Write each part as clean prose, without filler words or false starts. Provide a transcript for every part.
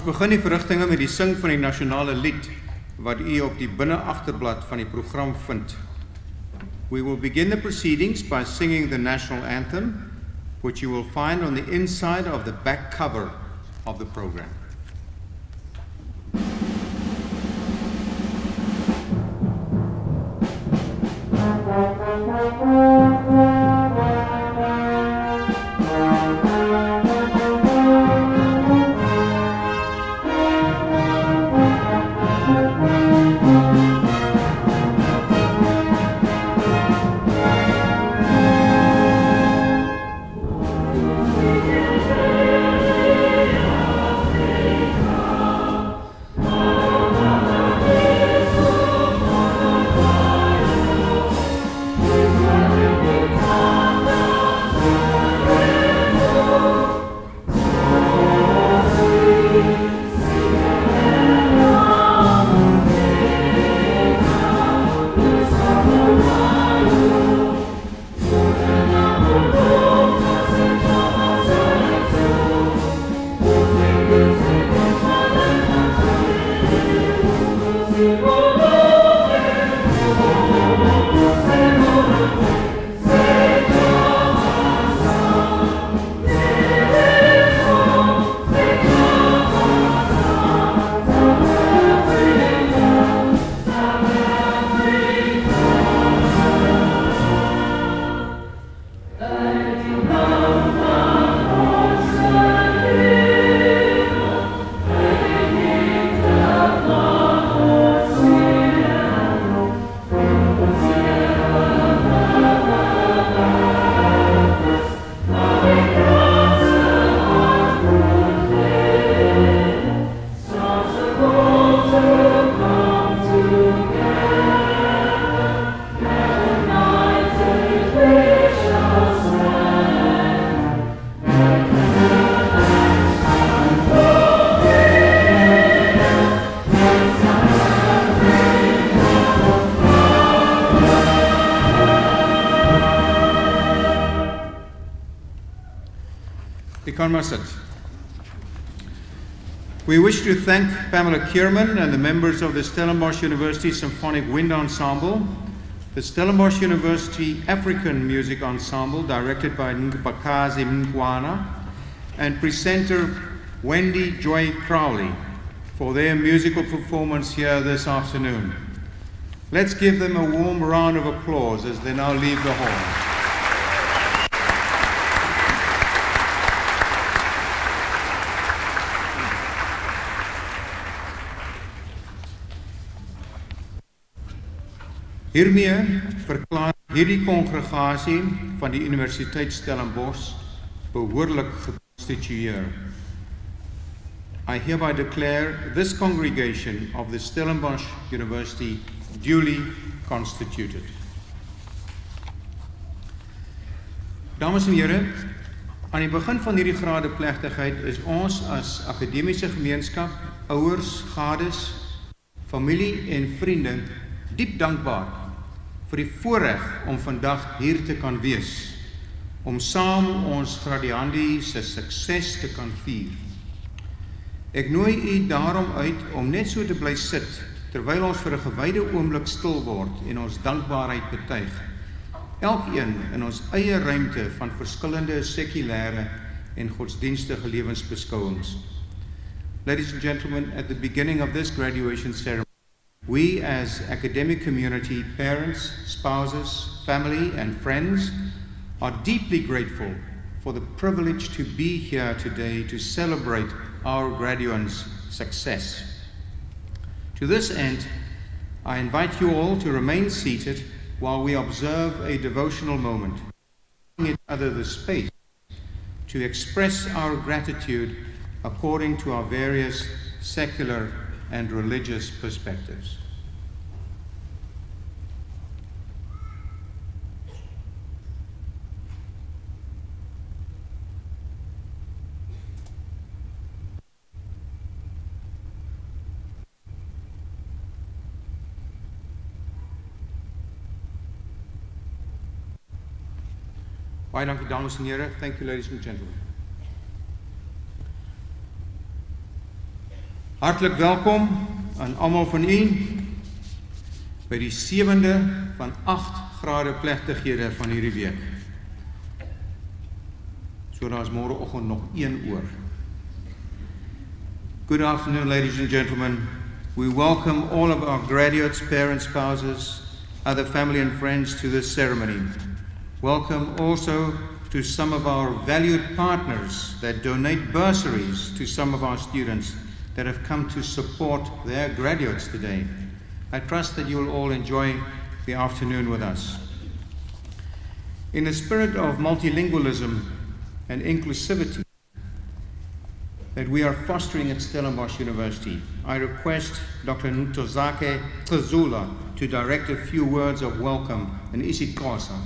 begin die verrigtinge met die sing van die nasionale lied wat u op die binneagterblad van die program vind. We will begin the proceedings by singing the national anthem, which you will find on the inside of the back cover of the program. We wish to thank Pamela Kierman and the members of the Stellenbosch University Symphonic Wind Ensemble, the Stellenbosch University African Music Ensemble, directed by Nkpakazi Mkwana, and presenter Wendy Joy Crowley for their musical performance here this afternoon. Let's give them a warm round of applause as they now leave the hall. Hiermee verklaar hierdie kongregasie van die Universiteit Stellenbosch behoorlik geconstitueer. I hereby declare this congregation of the Stellenbosch University duly constituted. Dames en here, aan die begin van hierdie gradeplegtigheid is ons as akademiese gemeenskap, ouers, gades, familie en vriende diep dankbaar vir die voorreg om vandag hier te kan wees, om saam ons gradiandi se sukses te kan vier. Ek nooi u daarom uit om net so te bly sit, terwyl ons vir 'n gewyde oomblik stil word en ons dankbaarheid betuig, elkeen in ons eie ruimte van verskillende sekulêre en godsdienstige lewensbeskouings. Ladies and gentlemen, at the beginning of this graduation ceremony, we as academic community, parents, spouses, family and friends are deeply grateful for the privilege to be here today to celebrate our graduates' success. To this end, I invite you all to remain seated while we observe a devotional moment, giving each other the space to express our gratitude according to our various secular and religious perspectives. Baie dankie dames en here. Thank you, ladies and gentlemen. Hartlik welkom aan almal van u by die 7de van 8 grade plegtighede van hierdie week. So daar is môreoggend nog 1 oor. Good afternoon, ladies and gentlemen. We welcome all of our graduates, parents, spouses, other family and friends to this ceremony. Welcome also to some of our valued partners that donate bursaries to some of our students that have come to support their graduates today. I trust that you will all enjoy the afternoon with us. In the spirit of multilingualism and inclusivity that we are fostering at Stellenbosch University, I request Dr. Ntozake Tlazula to direct a few words of welcome in isiXhosa.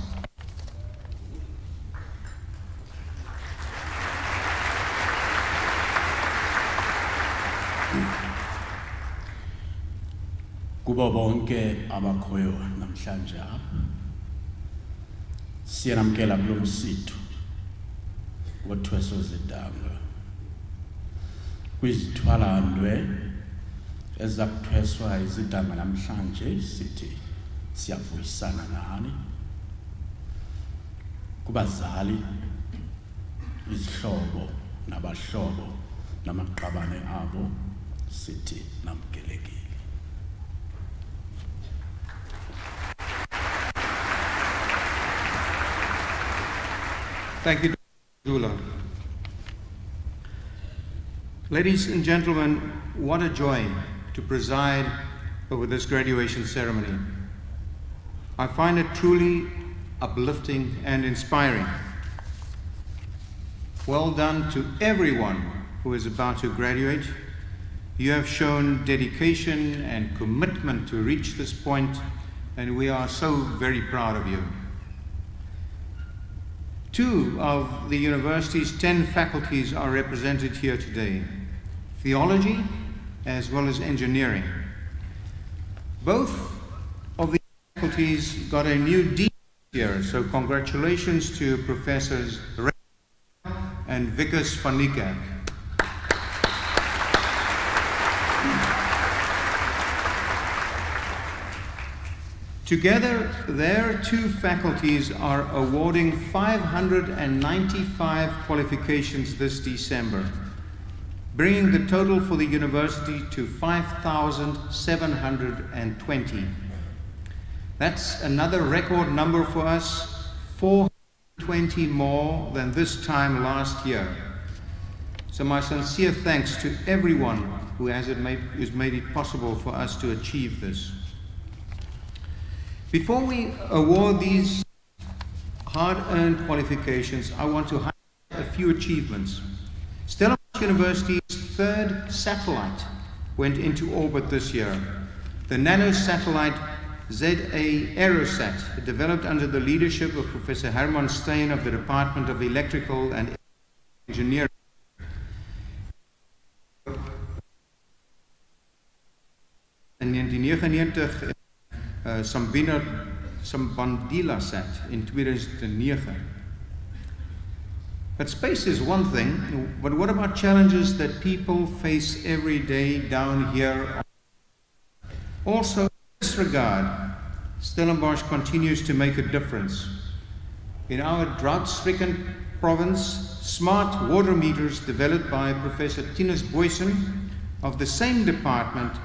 Kubo bonke abakhoyo namhlanje siyanamkela kulo msitho wothweso zedanga kwizithwalandwe ezakuthweswa izidanga namhlanje sithi siyavuyisana nani kubazali izihlobo nabahlobo namaqabane abo sithi namkelekile. Thank you, Dr. Zula. Ladies and gentlemen, what a joy to preside over this graduation ceremony. I find it truly uplifting and inspiring. Well done to everyone who is about to graduate. You have shown dedication and commitment to reach this point, and we are so very proud of you. 2 of the university's 10 faculties are represented here today, Theology as well as Engineering. Both of the faculties got a new dean here, so congratulations to Professors Ray and Vickers van Niekerk. Together, their 2 faculties are awarding 595 qualifications this December, bringing the total for the university to 5,720. That's another record number for us, 420 more than this time last year. So my sincere thanks to everyone who has made it possible for us to achieve this. Before we award these hard-earned qualifications, I want to highlight a few achievements. Stellenbosch University's 3rd satellite went into orbit this year. The nano-satellite ZA Aerosat, developed under the leadership of Professor Herman Steyn of the Department of Electrical and Engineering. In 1999 Sambandila sat in 2009. But space is one thing, but what about challenges that people face every day down here? Also, in this regard, Stellenbosch continues to make a difference. In our drought-stricken province, smart water meters developed by Professor Tinus Boysen of the same department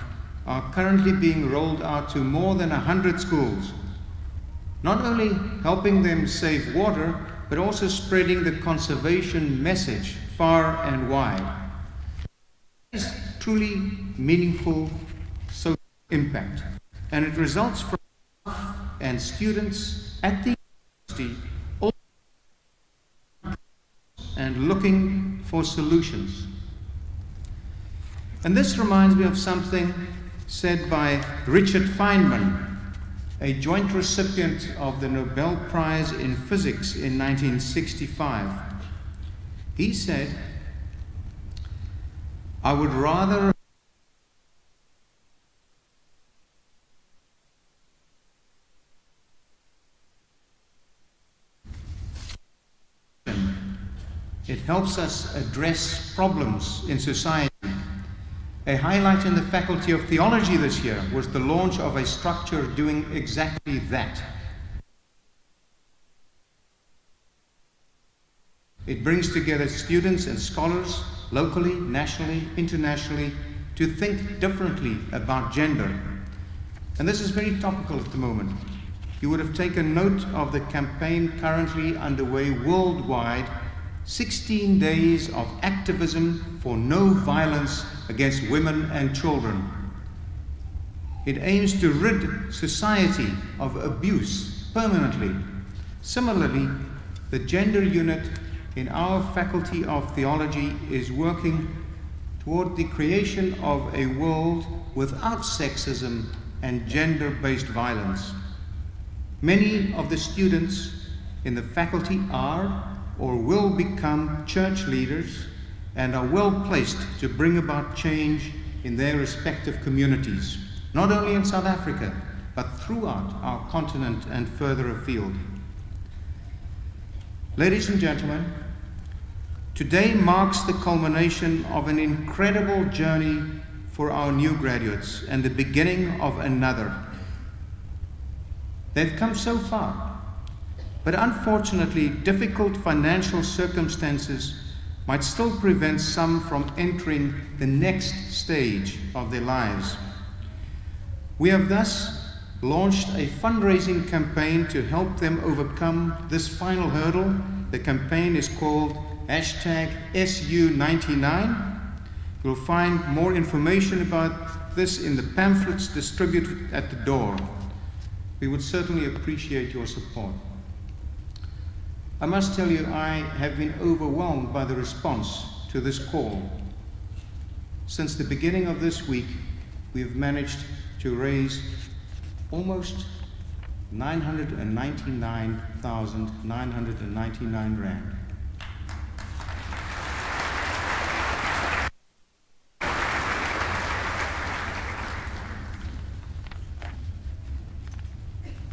are currently being rolled out to more than 100 schools, not only helping them save water, but also spreading the conservation message far and wide. It is truly meaningful social impact, and it results from staff and students at the university all and looking for solutions. And this reminds me of something said by Richard Feynman, a joint recipient of the Nobel Prize in Physics in 1965. He said, "I would rather it helps us address problems in society, A highlight in the Faculty of Theology this year was the launch of a structure doing exactly that. It brings together students and scholars, locally, nationally, internationally, to think differently about gender. And this is very topical at the moment. You would have taken note of the campaign currently underway worldwide, 16 days of activism for no violence against women and children. It aims to rid society of abuse permanently. Similarly, the gender unit in our Faculty of Theology is working toward the creation of a world without sexism and gender-based violence. Many of the students in the faculty are or will become church leaders and are well placed to bring about change in their respective communities, not only in South Africa, but throughout our continent and further afield. Ladies and gentlemen, today marks the culmination of an incredible journey for our new graduates and the beginning of another. They've come so far, but unfortunately, difficult financial circumstances might still prevent some from entering the next stage of their lives. We have thus launched a fundraising campaign to help them overcome this final hurdle. The campaign is called #SU99. You'll find more information about this in the pamphlets distributed at the door. We would certainly appreciate your support. I must tell you, I have been overwhelmed by the response to this call. Since the beginning of this week, we've managed to raise almost 999,999 rand.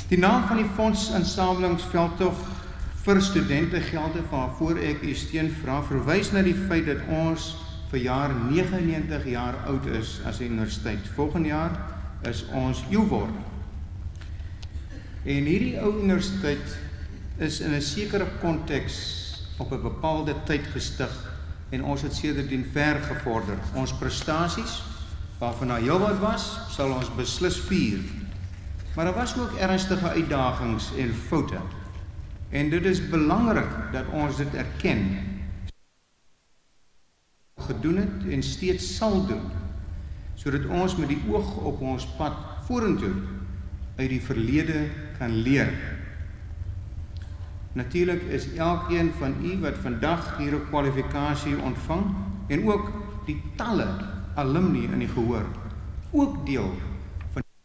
Die naam van die fondsinsamelingsveldtog vir studentengelde waarvoor ek u steun vra, verwys na die feit dat ons verjaar 99 jaar oud is as 'n universiteit. Volgende jaar is ons eeuwword. En hierdie ou universiteit is in 'n sekere konteks op 'n bepaalde tyd gestig en ons het sedertdien ver gevorder. Ons prestasies, waarvan daar heelwat was, sal ons beslis vier. Maar daar was ook ernstige uitdagings en foute. En dit is belangrik dat ons dit erken, gedoen het en steeds sal doen, sodat ons met die oog op ons pad vorentoe uit die verlede kan leer. Natuurlik is elkeen van u wat vandag hier 'n kwalifikasie ontvang en ook die talle alumni in die gehoor ook deel van die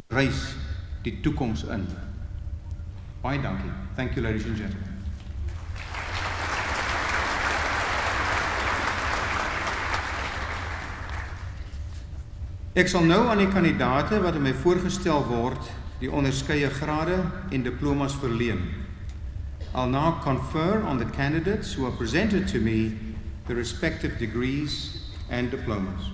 reis die toekoms in. Baie dankie. Thank you, ladies and gentlemen. Ek sal nou aan die kandidate wat aan my voorgestel word, die onderskeie grade en diplomas verleen. I'll now confer on the candidates who are presented to me the respective degrees and diplomas.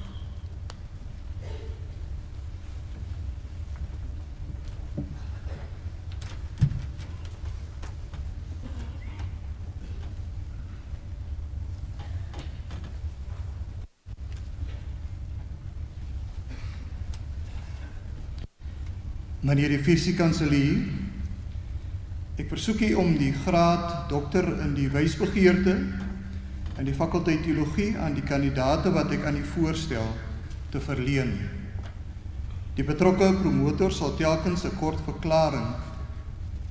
Meneer die Visie-Kanselier, ek versoek u om die graad dokter in die wysbegeerte in die fakulteit Theologie aan die kandidate wat ek aan u voorstel te verleen. Die betrokke promotor sal telkens 'n kort verklaring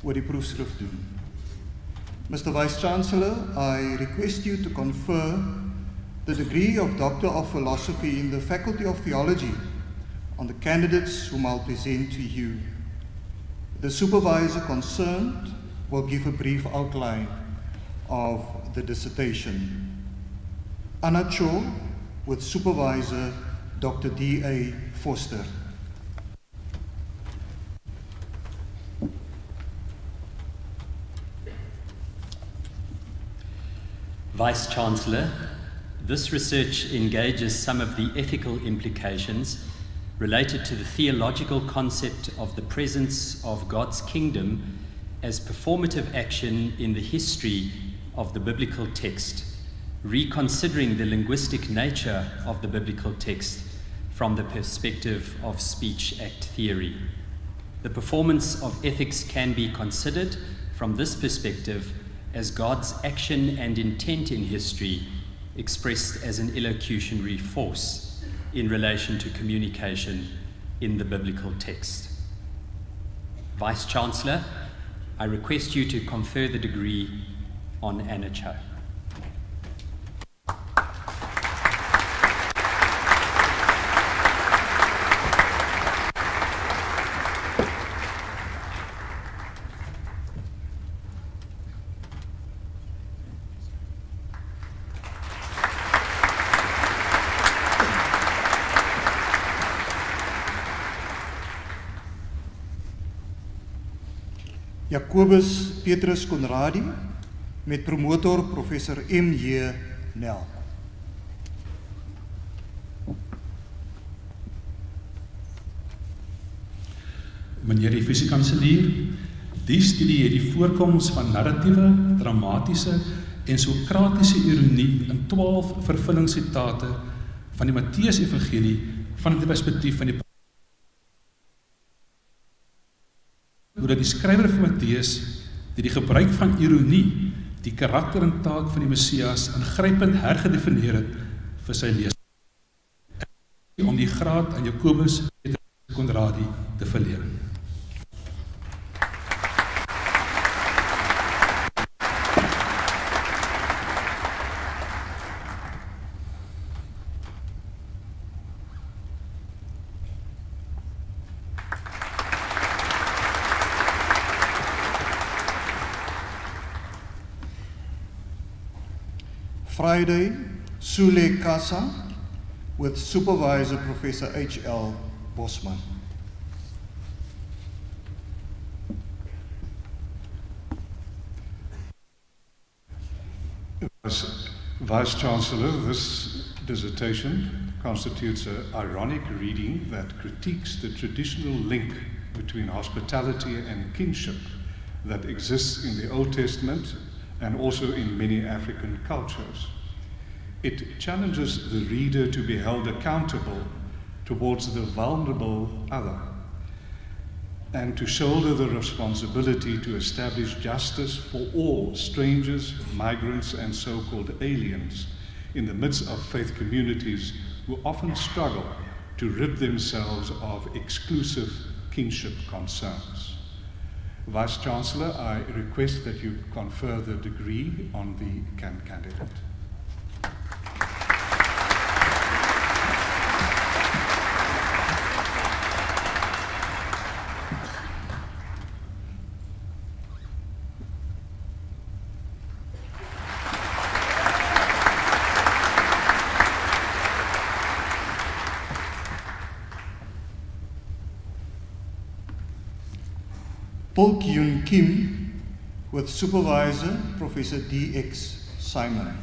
oor die proefskrif doen. Mr. Vice-Chancellor, I request you to confer the degree of Doctor of Philosophy in the Faculty of Theology on the candidates whom I'll present to you. The supervisor concerned will give a brief outline of the dissertation. Anna Cho with Supervisor Dr. D.A. Foster. Vice-Chancellor This research engages some of the ethical implications related to the theological concept of the presence of God's kingdom as performative action in the history of the biblical text, reconsidering the linguistic nature of the biblical text from the perspective of speech act theory. The performance of ethics can be considered from this perspective as God's action and intent in history expressed as an elocutionary force in relation to communication in the biblical text. Vice-Chancellor, I request you to confer the degree on Anna Cho. Jacobus Petrus Conradi met promotor professor M.J. Nel. Meneer die fisiekanselier, die studie het die voorkoms van narratiewe, dramatiese en sokratiese ironie in 12 vervullingscitate van die Matteus Evangelie van die perspektief van die hoe dat die skrywer van Matteus die gebruik van ironie die karakter en taak van die Messias ingrypend hergedefinieer het vir sy leser om die graad aan Jacobus Petrus Conradi te verleen. Friday, Sule Kasa, with Supervisor Professor H.L. Bosman. As Vice-Chancellor, this dissertation constitutes an ironic reading that critiques the traditional link between hospitality and kinship that exists in the Old Testament and also in many African cultures. It challenges the reader to be held accountable towards the vulnerable other and to shoulder the responsibility to establish justice for all strangers, migrants, and so-called aliens in the midst of faith communities who often struggle to rid themselves of exclusive kinship concerns. Vice-Chancellor, I request that you confer the degree on the candidate. Paul Kyun Kim, with Supervisor Professor D.X. Simon.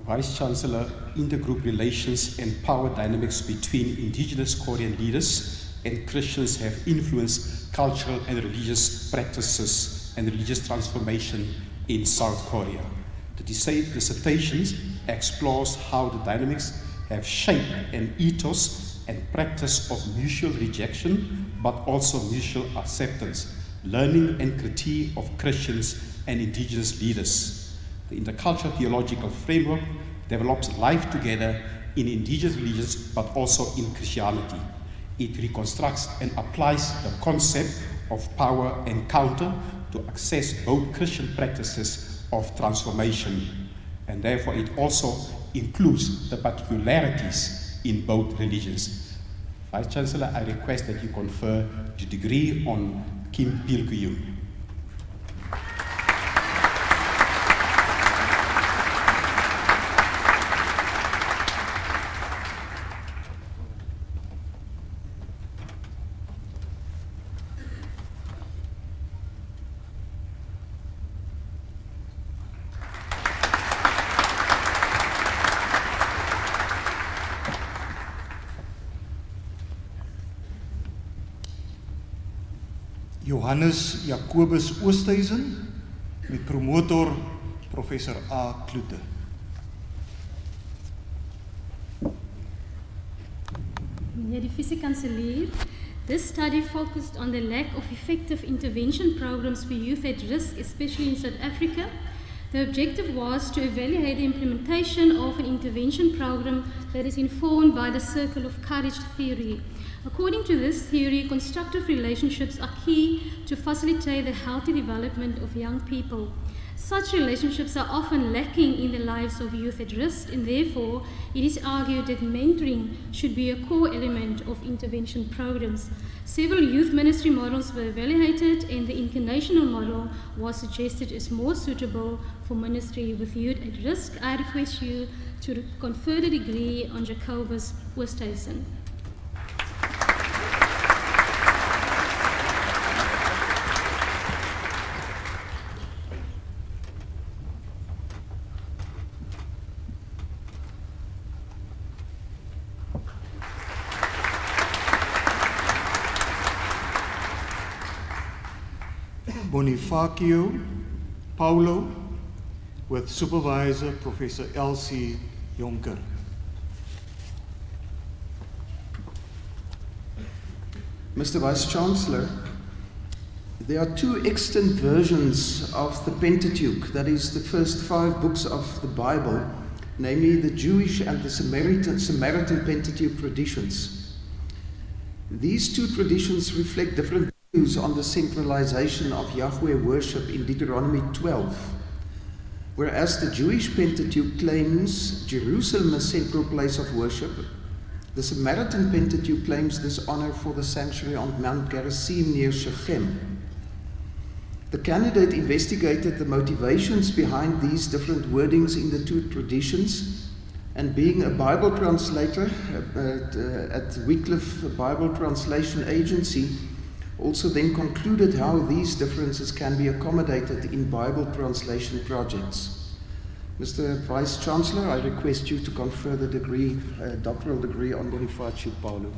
Vice-Chancellor, intergroup relations and power dynamics between indigenous Korean leaders and Christians have influenced cultural and religious practices and religious transformation in South Korea. The dissertation explores how the dynamics have shaped an ethos and practice of mutual rejection, but also mutual acceptance, learning and critique of Christians and indigenous leaders. The intercultural theological framework develops life together in indigenous religions, but also in Christianity. It reconstructs and applies the concept of power encounter to access both Christian practices of transformation, and therefore it also includes the particularities in both religions. Vice-Chancellor, I request that you confer the degree on Kim Pil-Kuyum. Johannes Jacobus Oosthuizen met promotor Professor A. Kloete. Meneer die Vice-Kanselier, this study focused on the lack of effective intervention programs for youth at risk, especially in South Africa. The objective was to evaluate the implementation of an intervention program that is informed by the Circle of Courage theory. According to this theory, constructive relationships are key to facilitate the healthy development of young people. Such relationships are often lacking in the lives of youth at risk, and therefore it is argued that mentoring should be a core element of intervention programs. Several youth ministry models were evaluated, and the incarnational model was suggested as more suitable for ministry with youth at risk. I request you to confer the degree on Jacobus Oosthuizen. Bonifacio Paulo with Supervisor Professor Elsie Jonker. Mr. Vice-Chancellor, there are two extant versions of the Pentateuch, that is the first 5 books of the Bible, namely the Jewish and the Samaritan Pentateuch traditions. These two traditions reflect different views on the centralization of Yahweh worship in Deuteronomy 12, whereas the Jewish Pentateuch claims Jerusalem as central place of worship. The Samaritan Pentateuch claims this honor for the sanctuary on Mount Gerizim near Shechem. The candidate investigated the motivations behind these different wordings in the two traditions, and being a Bible translator at Wycliffe Bible Translation Agency, also then concluded how these differences can be accommodated in Bible translation projects. Mr. Vice-Chancellor, I request you to confer the degree, doctoral degree on Bonifacio Paulo.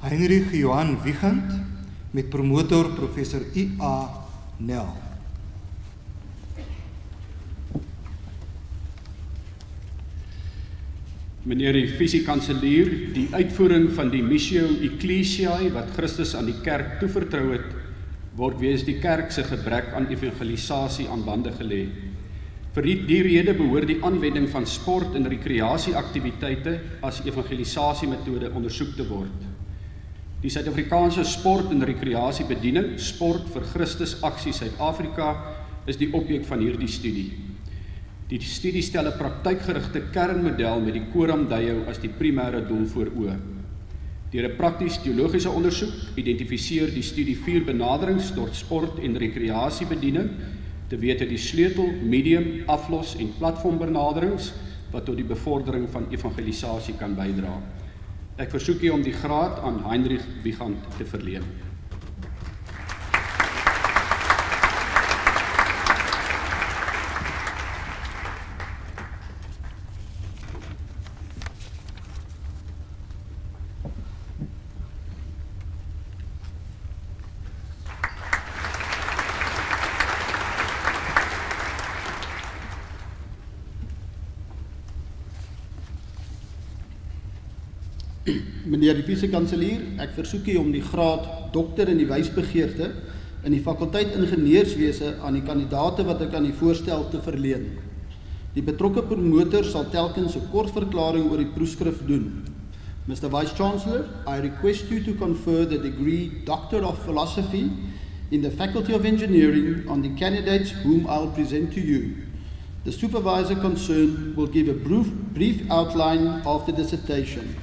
Heinrich Johan Wiegand met promotor Professor I.A. Nel. Meneer die Vice-Kanselier, die uitvoering van die Missio Ecclesiae wat Christus aan die kerk toevertrou het, word weens die kerk se gebrek aan evangelisasie aan bande gelê. Vir die rede behoort die aanwending van sport en rekreasieaktiwiteite as evangelisasiemetode ondersoek te word. Die Suid-Afrikaanse Sport en Rekreasiebediening, Sport vir Christus Aksie Suid-Afrika, is die objek van hierdie studie. Die studie stel 'n praktykgerigte kernmodel met die Coram Deo as die primêre doel voor oë. Deur 'n prakties teologiese ondersoek identifiseer die studie 4 benaderings tot sport en rekreasiebediening, te wete die sleutel, medium, aflos en platformbenaderings wat tot die bevordering van evangelisasie kan bydra. Ek versoek u om die graad aan Heinrich Wiegand te verleen. Meneer die Vice-Kanselier, ek versoek u om die graad dokter in die wysbegeerte in die fakulteit ingenieurswese aan die kandidaate wat ek aan u voorstel te verleen. Die betrokke promotor sal telkens 'n kort verklaring oor die proefskrif doen. Mr. Vice-Chancellor, I request you to confer the degree Doctor of Philosophy in the Faculty of Engineering on the candidates whom I'll present to you. The supervisor concerned will give a brief outline of the dissertation.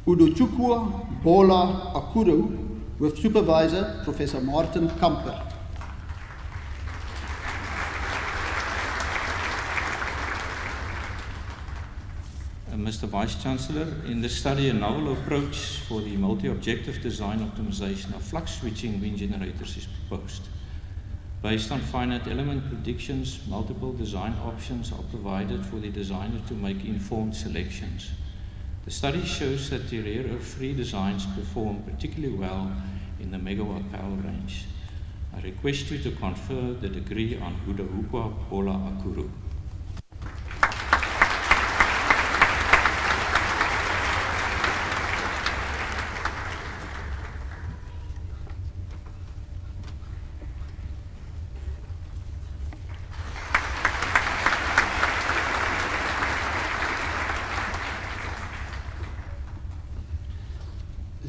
Udochukwu Bola Akuru with Supervisor Professor Martin Kamper. Mr. Vice-Chancellor, in this study, a novel approach for the multi-objective design optimization of flux switching wind generators is proposed. Based on finite element predictions, multiple design options are provided for the designer to make informed selections. The study shows that the rare earth-free designs perform particularly well in the megawatt power range. I request you to confer the degree on Hudahukwa Bola Akuru.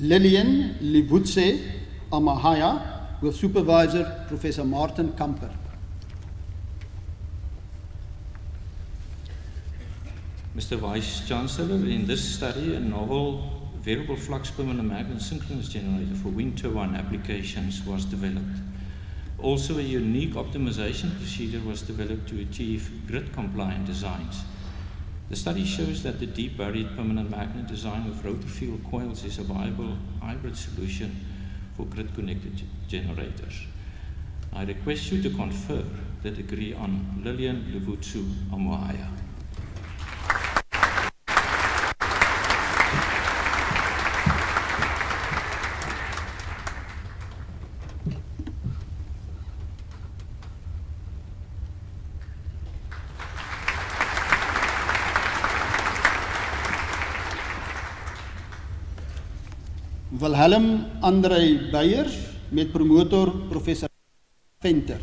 Lillian Livutse Amahaya, with Supervisor Professor Martin Kamper. Mr. Vice-Chancellor, in this study, a novel variable flux permanent magnet synchronous generator for wind turbine applications was developed. Also, a unique optimization procedure was developed to achieve grid-compliant designs. The study shows that the deep buried permanent magnet design with rotor field coils is a viable hybrid solution for grid-connected generators. I request you to confer the degree on Lillian Livutsu Amuhaya. Wilhelm André Beyers met promotor Professor Venter.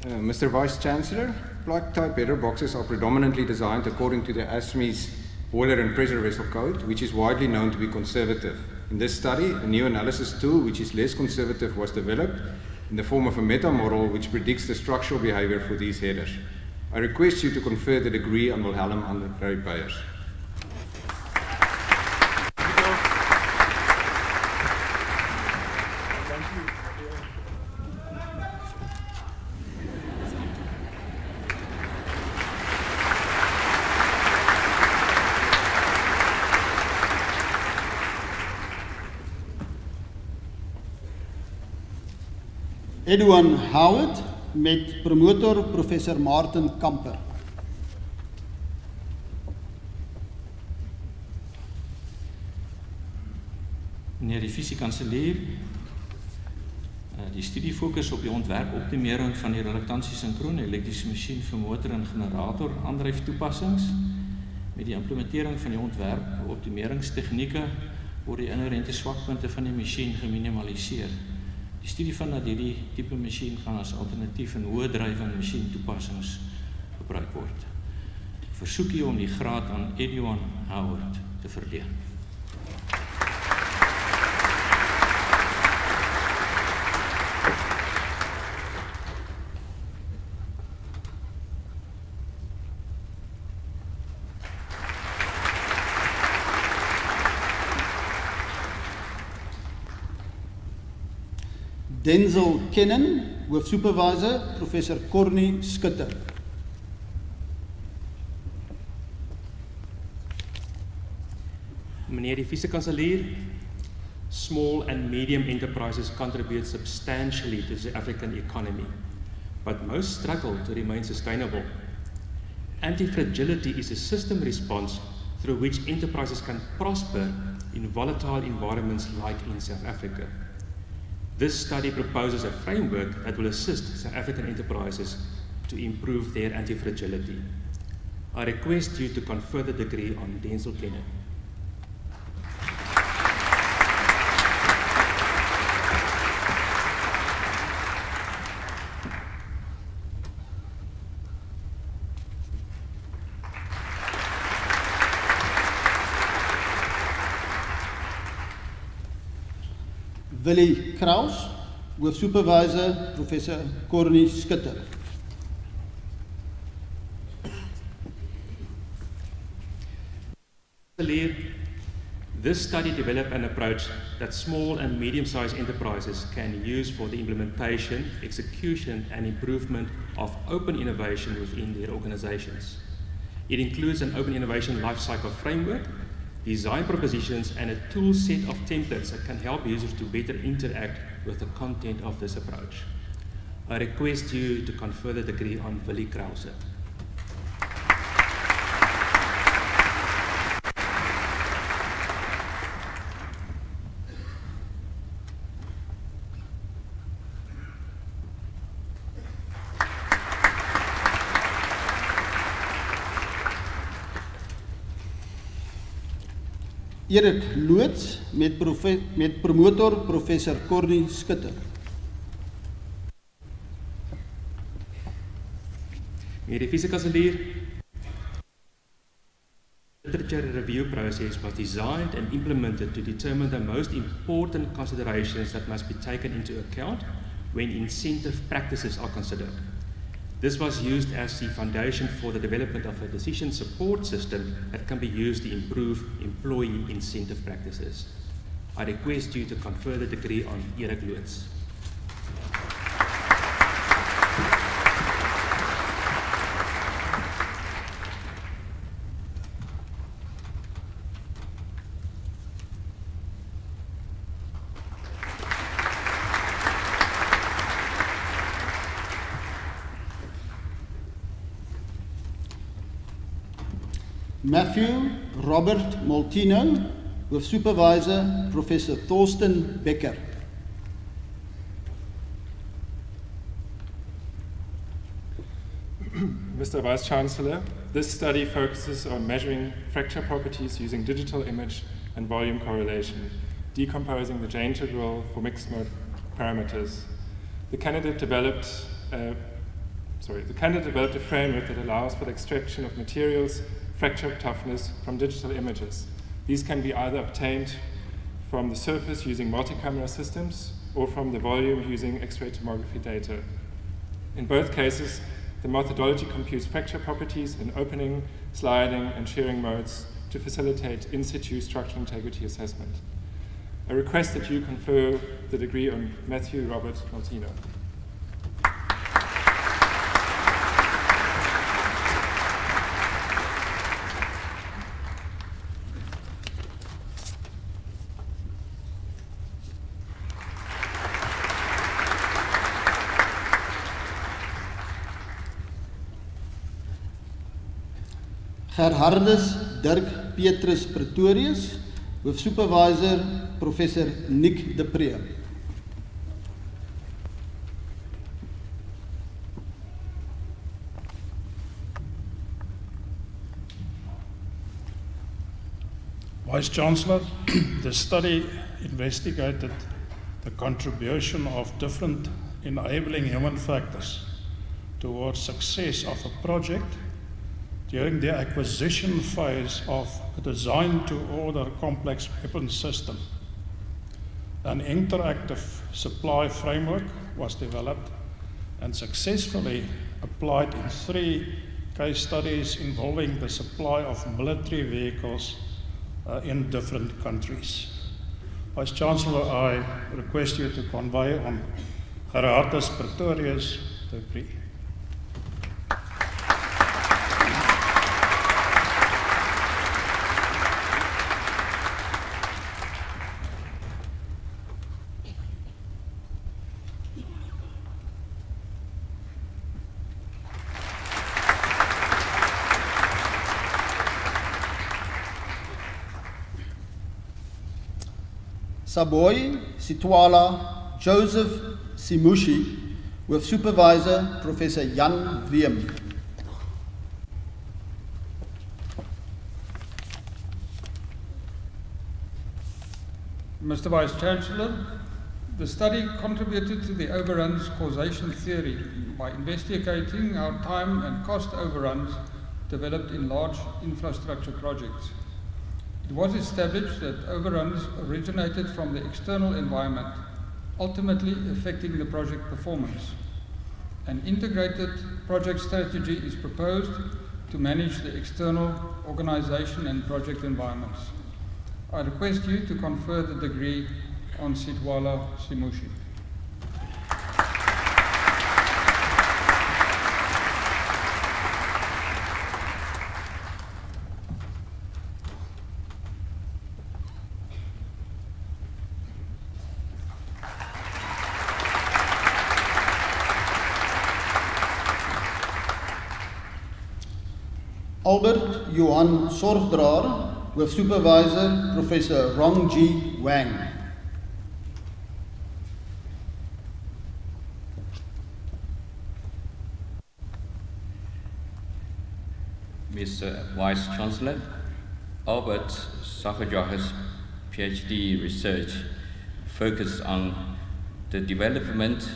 Mr. Vice-Chancellor, plug-type header boxes are predominantly designed according to the ASME's boiler and pressure vessel code, which is widely known to be conservative. In this study, a new analysis tool which is less conservative was developed in the form of a meta-model which predicts the structural behavior for these headers. I request you to confer the degree on Wilhelm André Beyers. Edwin Howard met promotor Professor Martin Kamper. Meneer die visiekanselier, die studie fokus op die ontwerp-optimering van die relaktansie-synkrone elektrische masjien vir motor en generator aandryf toepassings. Met die implementering van die ontwerp-optimeringstegnieke word die inherente swakpunte van die masjien geminimaliseer. Die studie van dat hierdie type masjien kan as alternatief in hoë drywing masjien toepassings gebruik word. Ek versoek u om die graad aan Edwin Howard te verleen. Denzel Kennan, hoofsupervisor Professor Corny Skutter. Meneer die visiekanselier, small and medium enterprises contribute substantially to the African economy, but most struggle to remain sustainable. Anti-fragility is a system response through which enterprises can prosper in volatile environments like in South Africa. This study proposes a framework that will assist South African enterprises to improve their anti-fragility. I request you to confer the degree on Denzel Kennan. Willie Kraus, hoofsupervisor Professor Corny Skutter. This study developed an approach that small and medium-sized enterprises can use for the implementation, execution, and improvement of open innovation within their organizations. It includes an open innovation lifecycle framework, design propositions, and a tool set of templates that can help users to better interact with the content of this approach. I request you to confer the degree on Willie Krause. Erik Loots met promotor professor Corny Skutter. Meneer die fisiekanselier, the literature review process was designed and implemented to determine the most important considerations that must be taken into account when incentive practices are considered. This was used as the foundation for the development of a decision support system that can be used to improve employee incentive practices. I request you to confer the degree on Erik Loots. Matthew Robert Moltino, with supervisor Professor Thorsten Becker. Mr. Vice Chancellor, this study focuses on measuring fracture properties using digital image and volume correlation, decomposing the J integral for mixed mode parameters. The candidate developed a framework that allows for the extraction of materials, fracture toughness from digital images. These can be either obtained from the surface using multi-camera systems or from the volume using X-ray tomography data. In both cases, the methodology computes fracture properties in opening, sliding, and shearing modes to facilitate in situ structural integrity assessment. I request that you confer the degree on Matthew Robert Moltino. Gerhardus Dirk Petrus Pretorius, with supervisor Professor Nick de Pre. Vice Chancellor, the study investigated the contribution of different enabling human factors towards success of a project during the acquisition phase of a design-to-order complex weapons system. An interactive supply framework was developed and successfully applied in 3 case studies involving the supply of military vehicles in different countries. Vice Chancellor, I request you to convey on Gerhardus Pretorius degree. Saboy Sitwala Joseph Simushi, with supervisor Professor Jan Wiem. Mr. Vice Chancellor, the study contributed to the overruns causation theory by investigating how time and cost overruns developed in large infrastructure projects. It was established that overruns originated from the external environment, ultimately affecting the project performance. An integrated project strategy is proposed to manage the external organization and project environments. I request you to confer the degree on Sitwala Simushi. Albert Johan Sorgdraer with Supervisor Professor Rongji Wang. Mr. Vice Chancellor, Albert Sorgdraer's PhD research focused on the development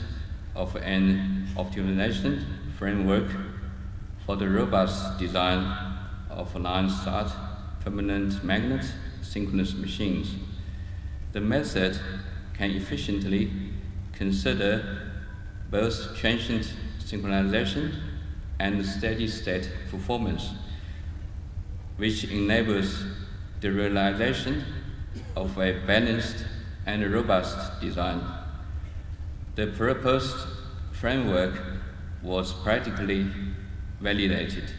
of an optimization framework for the robust design of line-start permanent magnet synchronous machines. The method can efficiently consider both transient synchronization and steady-state performance, which enables the realization of a balanced and robust design. The proposed framework was practically validated.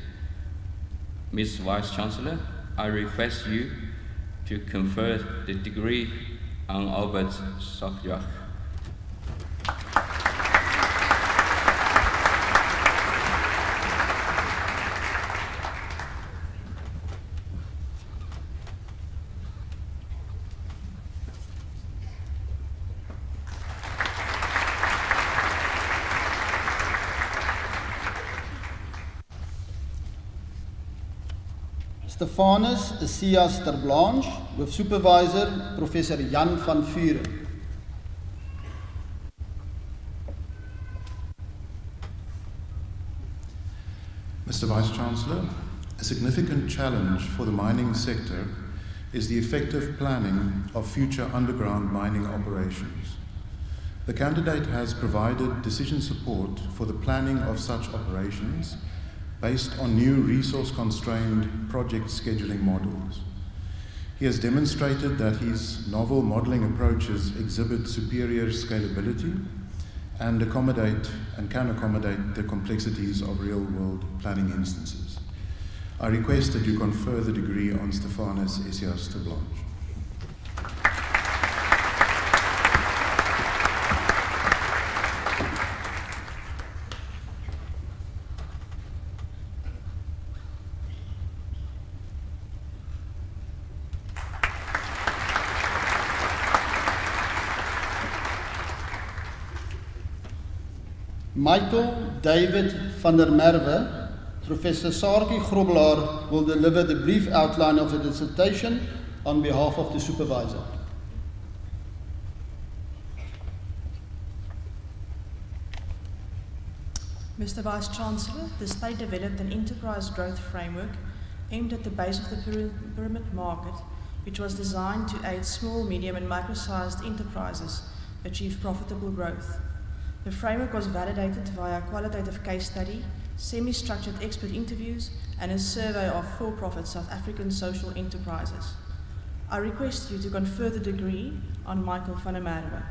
Ms. Vice-Chancellor, I request you to confer the degree on Albert Sorgdraer. Stefanus Isias ter Blanche with Supervisor Professor Jan van Vuren. Mr. Vice-Chancellor, a significant challenge for the mining sector is the effective planning of future underground mining operations. The candidate has provided decision support for the planning of such operations based on new resource-constrained project scheduling models. He has demonstrated that his novel modeling approaches exhibit superior scalability and can accommodate the complexities of real-world planning instances. I request that you confer the degree on Stefanus Isias ter Blanche. Michael David van der Merwe, Professor Saartjie Grobelaar will deliver the brief outline of the dissertation on behalf of the supervisor. Mr. Vice-Chancellor, the State developed an enterprise growth framework aimed at the base of the pyramid market, which was designed to aid small, medium and micro-sized enterprises achieve profitable growth. The framework was validated via a qualitative case study, semi-structured expert interviews, and a survey of for-profit South African social enterprises. I request you to confer the degree on Michael van der Merwe.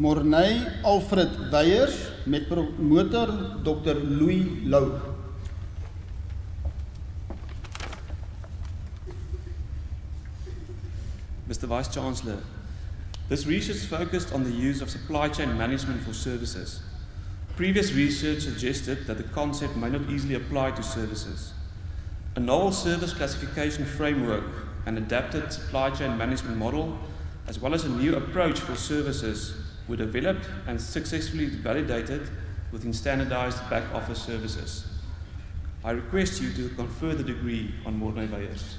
Morney Alfred Weyers met promotor Dr. Louis Lou. Mr. Vice-Chancellor, this research focused on the use of supply chain management for services. Previous research suggested that the concept may not easily apply to services. A novel service classification framework, an adapted supply chain management model, as well as a new approach for services were developed and successfully validated within standardized back-office services. I request you to confer the degree on Morney Weyers.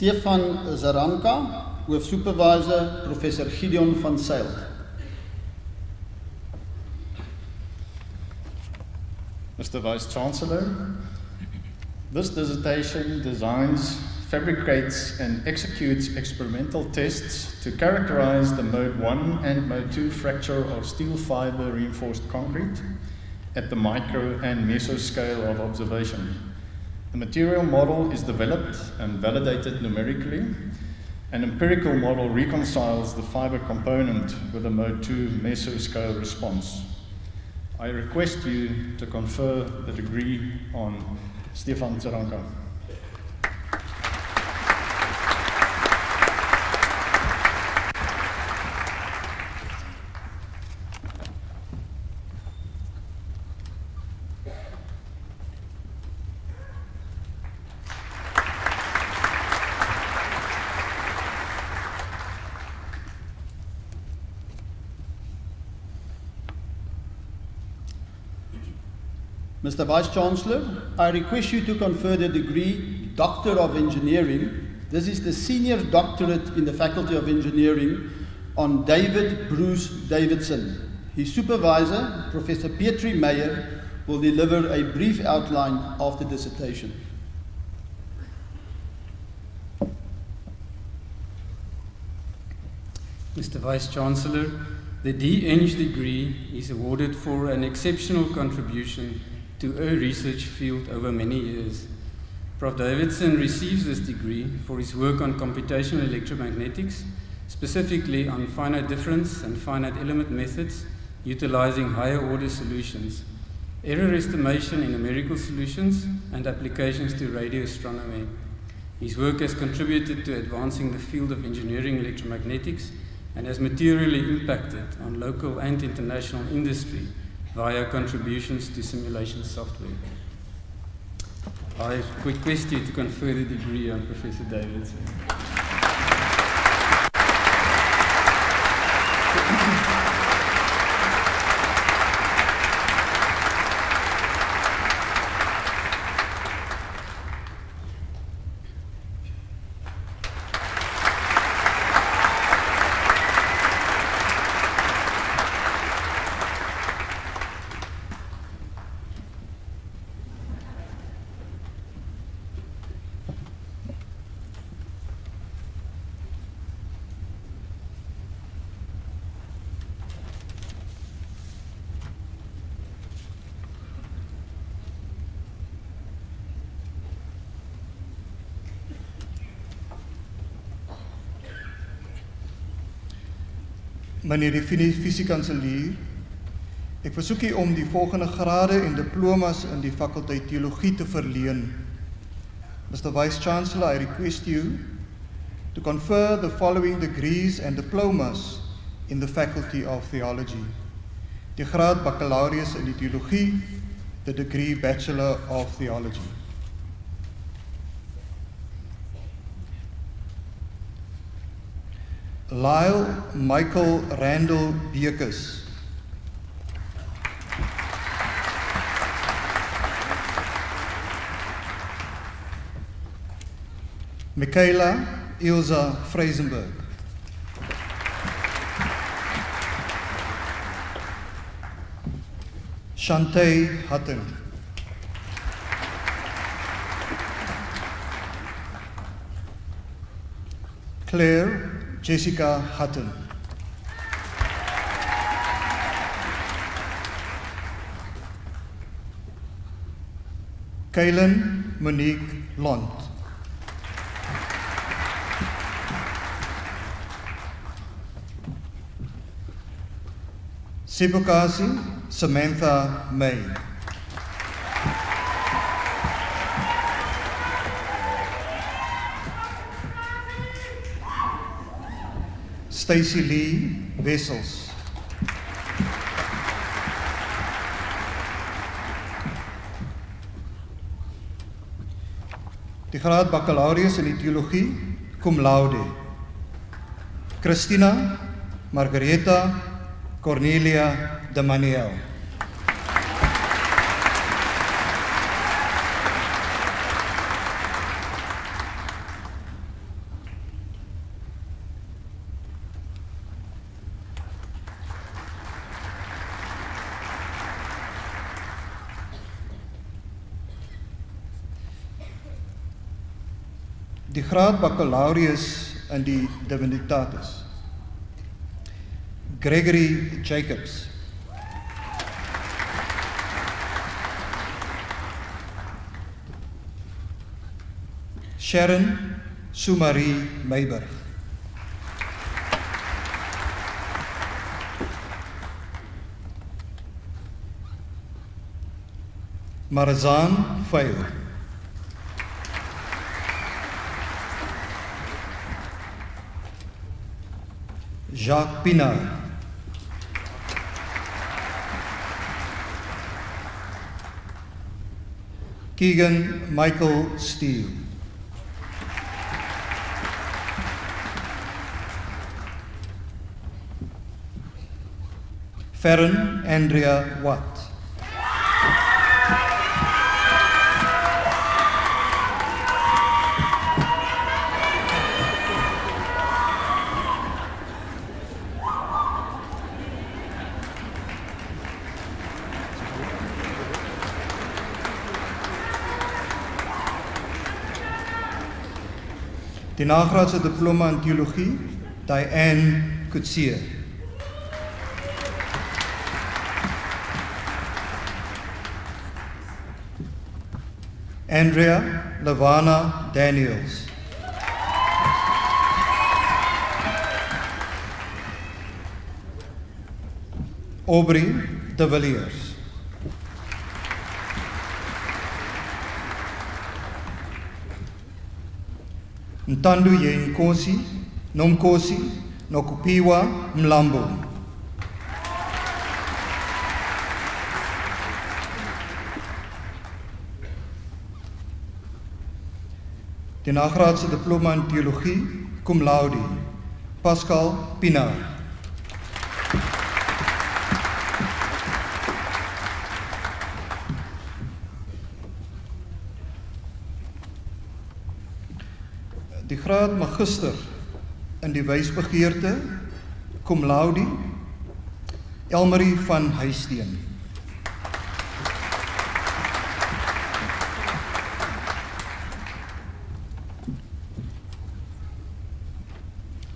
Stefan Zaranka, Hoofsupervisor Professor Gideon van Zyl. Mr. Vice-Chancellor, this dissertation designs, fabricates and executes experimental tests to characterize the Mode 1 and Mode 2 fracture of steel fiber reinforced concrete at the micro and mesoscale of observation. A material model is developed and validated numerically. An empirical model reconciles the fiber component with the Mode 2 mesoscale response. I request you to confer the degree on Stefan Zaranka. Mr. Vice-Chancellor, I request you to confer the degree Doctor of Engineering. This is the senior doctorate in the Faculty of Engineering on David Bruce Davidson. His supervisor, Professor Pietri Meyer, will deliver a brief outline of the dissertation. Mr. Vice-Chancellor, the D.Eng degree is awarded for an exceptional contribution to a research field over many years. Prof. Davidson receives this degree for his work on computational electromagnetics, specifically on finite difference and finite element methods, utilizing higher order solutions, error estimation in numerical solutions, and applications to radio astronomy. His work has contributed to advancing the field of engineering electromagnetics and has materially impacted on local and international industry via contributions to simulation software. I request you to confer the degree on Professor Davidson. Meneer die Fisiekanselier, ek versoek u om die volgende grade en diplomas in die fakulteit Theologie te verleen. Mr. Vice-Chancellor, I request you to confer the following degrees and diplomas in the Faculty of Theology. Die graad baccalaureus in die Theologie, the degree Bachelor of Theology. Lyle Michael Randall Beekes. Michaela Ilza Freisenberg. Shantay Hutton. Claire Jessica Hutton. Kaylin Monique Lont. Sibukasi Samantha May. Stacy Lee Wessels. Die graad baccalaureus in die teologie, cum laude. Christina Margareta Cornelia de Maniel. die graad baccalaureus in die Divinitatis, Gregory Jacobs. Sharon Sumarie Meiberg. Marzaan Veil. Jacques Pinard. Keegan Michael Steele. Farron Andrea Watt. Die nagraadse diploma in teologie, Diane Coetzee. Andrea Lavana Daniels. Aubrey de Villiers. Ntandu Yenkosi, Nomkosi, Nokupiwa Mlambo. Die nagraadse diploma in teologie, cum laude, Pascal Pinaar. Die graad magister in die wysbegeerte, cum laude, Elmarie van Huisteen.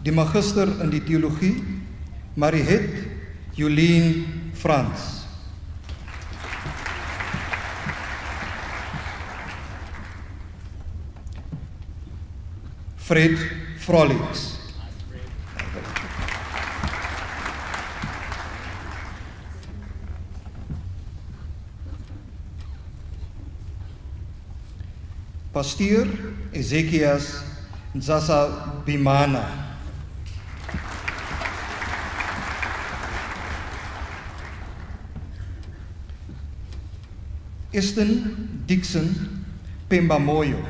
Die magister in die teologie, Mariet Jolien Frans. Fred Frolix. Pastoor Ezekias Nzasa Bimana. Easton Dixon Pembamoyo.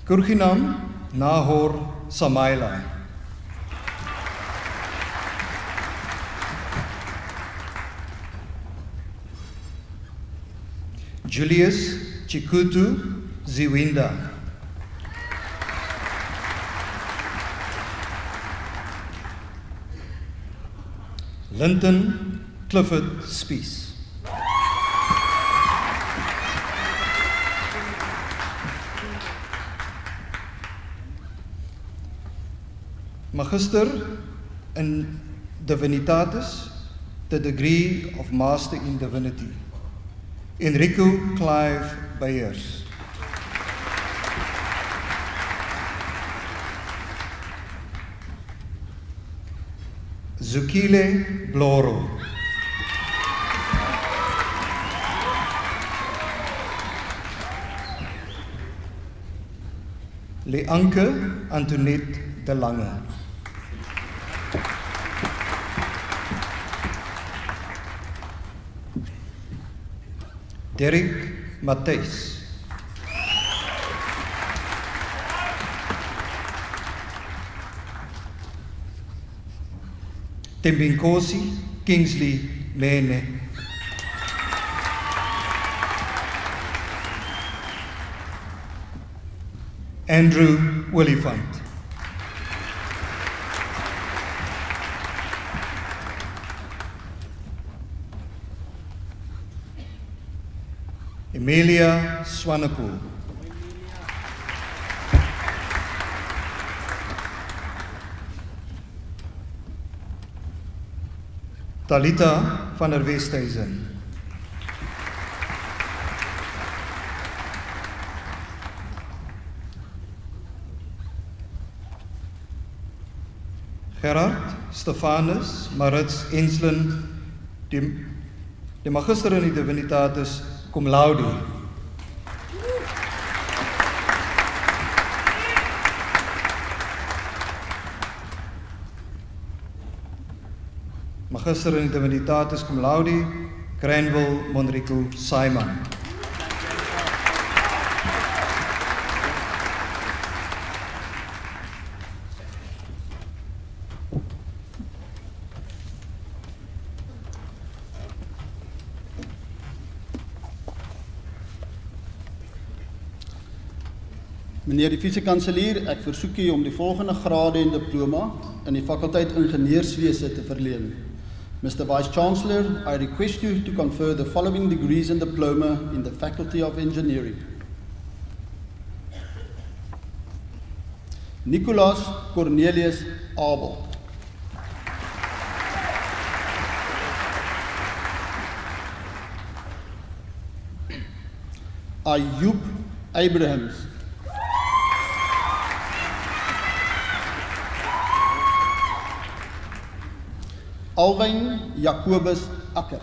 Kurginam Nahor Samaila. Julius Chikutu Ziwinda. Linton Clifford Spies. Magister in Divinitatis, the degree of Master in Divinity, Enrico Clive Beyers. Zukile Bloro. Leanke Antoinette de Lange. Derek Matthijs. Tembinkosi Kingsley Mene. Andrew Willifant. Emilia Swanepoel. Talita van der Westhuizen. Gerard Stefanus Maritz Enslin, die magister in die divinitatis cum laude. Magister in die divinitatis cum laude, Granville Monrico Simon. Meneer die Vice-Kanselier, ek versoek u om die volgende grade en diploma in die fakulteit ingenieurswese te verleen. Mr. Vice-Chancellor, I request you to confer the following degrees and diploma in the Faculty of Engineering. Nicolaas Cornelius Abel. Ayub Abrahams. Alwyn Jacobus Akker.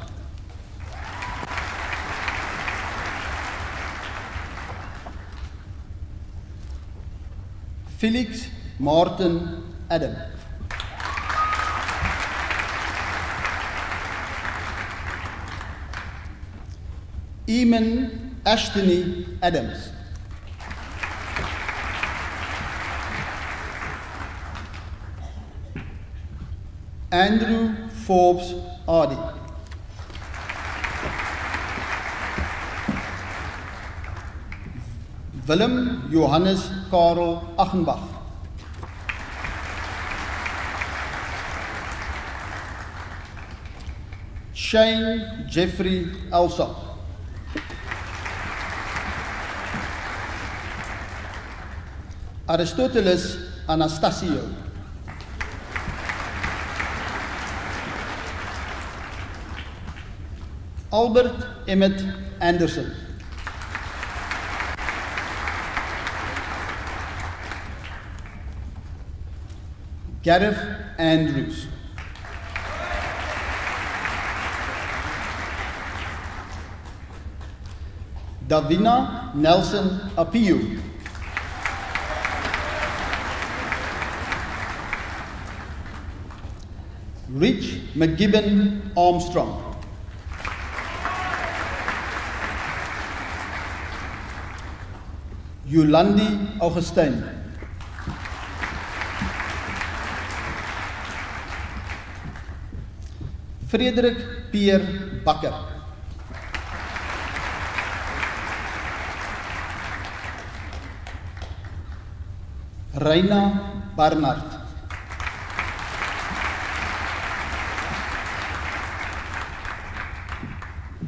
Felix Martin Adam. Eamon Ashtony Adams. Andrew Forbes Hardy. Willem Johannes Karel Achenbach. Shane Jeffrey Elsop. Aristoteles Anastasio. Albert Emmett Anderson. Gareth Andrews. Davina Nelson Appiu. Rich McGibbon Armstrong. Yolandi Augustine. Frederik Pierre Bakker. Reina Barnard.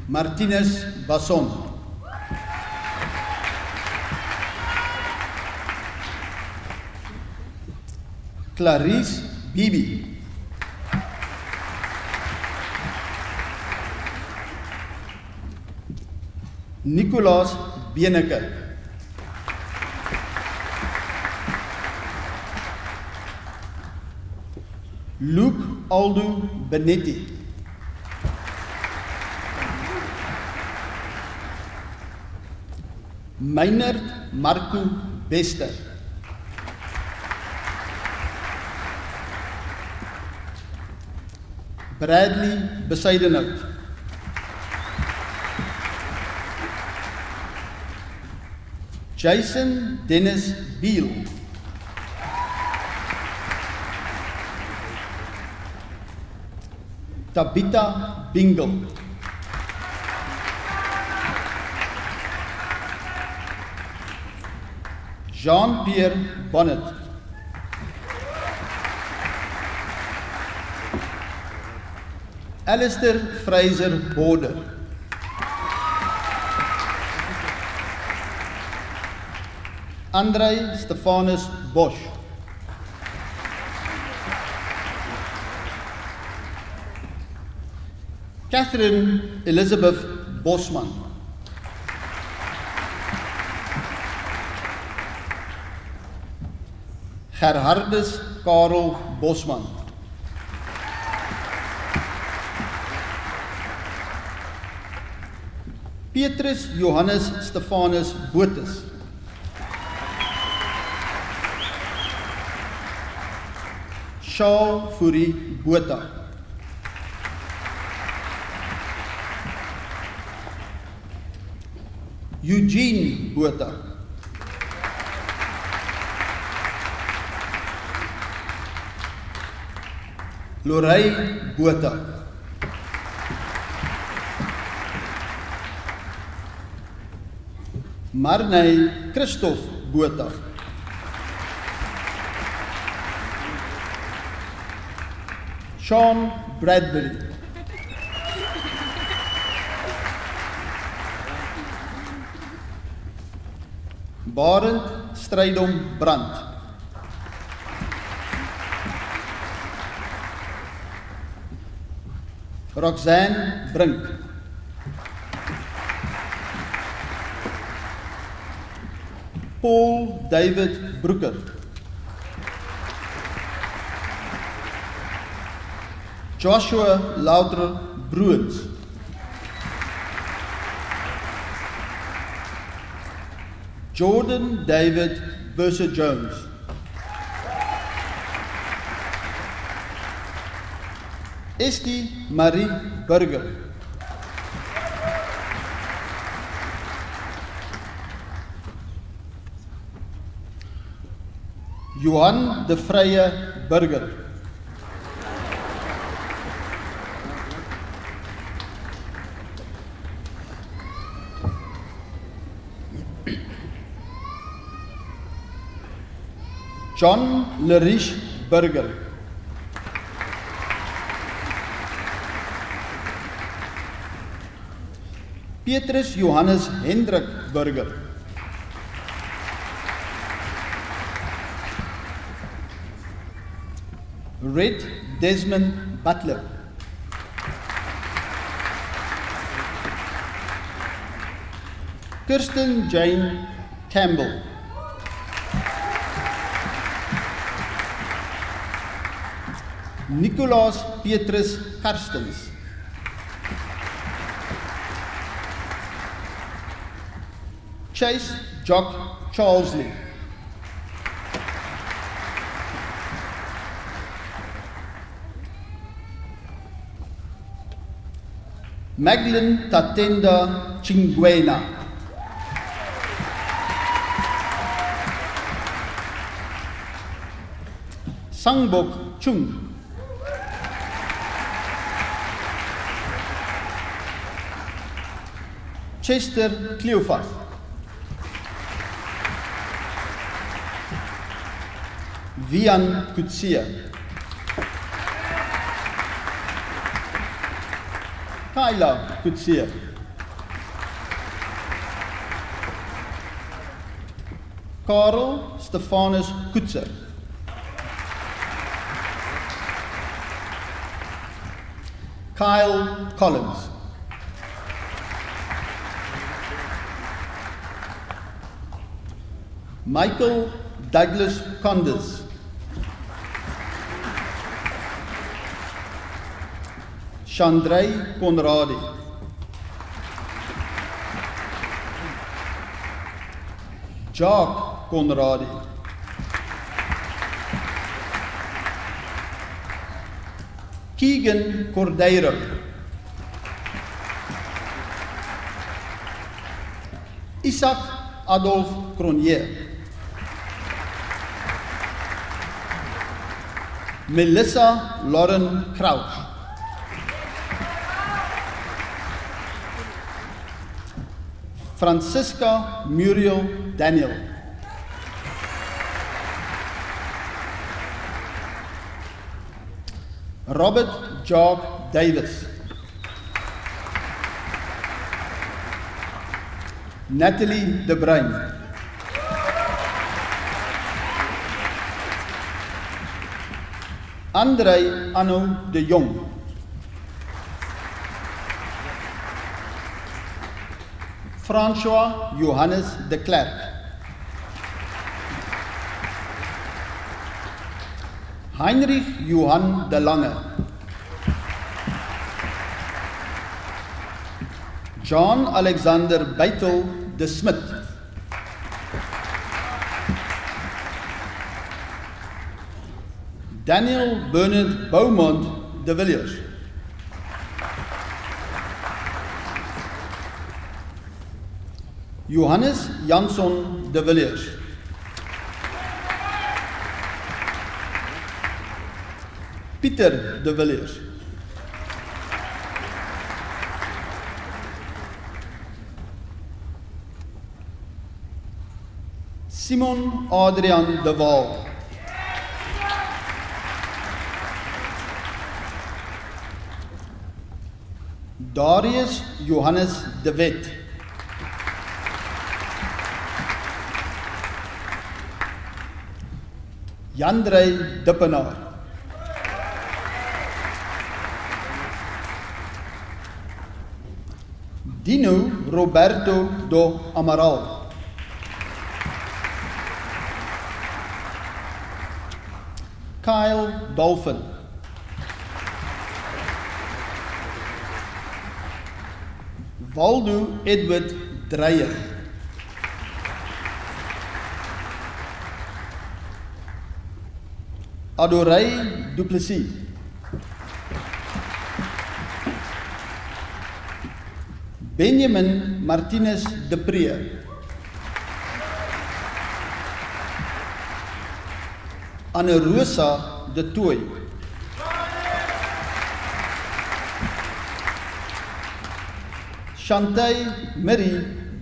Martinez Basson. Clarice Bibi. Nicolaas Beneke. Luke Aldo Benetti. Meinert Marco Bester. Bradley Besaidenhout. Jason Dennis Beal. Tabitha Bingle. Jean-Pierre Bonnet. Alistair Fraser Border. Andrei Stefanus Bosch. Catherine Elizabeth Bosman. Gerhardus Karel Bosman. Petrus Johannes Stefanus Botus. Charles Fourie Botha. Eugene Botha. Lorraine Botha. Marney Christoph Botha. Sean Bradbury. Barend Strydom Brandt. Roxanne Brink. Paul David Brooker. Joshua Louter Bruins. Jordan David Bursa Jones. Estie Marie Burger. Johan de Vrije Burger. John Lerish Burger. Petrus Johannes Hendrik Burger. Red Desmond Butler. Kirsten Jane Campbell. Nicolaas Petrus Karstens. Chase Jock Charlesley. Magdalene Tatenda Chingwena. Sangbok Chung. Chester Cleophas. Vian Kutsia. Kyla Kutsia. Karel Stefanus Kutser. Kyle Collins. Michael Douglas Condis. Chandray Conradi. Jacques Conradi. Keegan Cordeiro. Isaac Adolf Cronje. Melissa Lauren Crouch. Francisca Muriel Daniel. Robert Jock Davis. Natalie De Bruin. André Anno de Jong. François Johannes de Klerk. Heinrich Johan de Lange. John Alexander Beitel de Smit. Daniel Bernard Beaumont de Villiers. Johannes Jansson de Villiers. Pieter de Villiers. Simon Adrian de Waal. Darius Johannes de Wet. Jandrey Dippenaar. Dino Roberto do Amaral. Kyle Dolphin. Waldo Edward Dreyer. Adorei Du Plessis. Benjamin Martinez de Pre. Anne Rosa de Tooi. Chantay Mary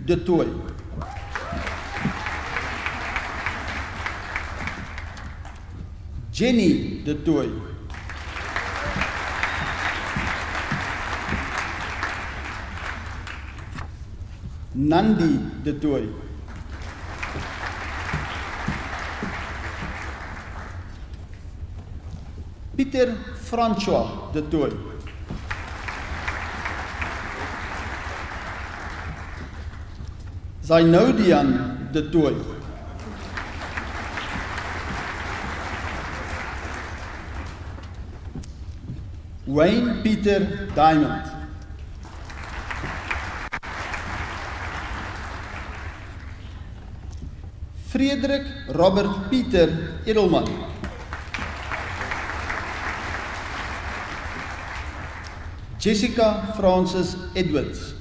de Tooi. Jenny de Tooi. Nandi de Tooi. Pieter François de Tooi. Zainodian de Tooi. Wayne Peter Diamond. Frederik Robert Pieter Edelman. Jessica Francis Edwards.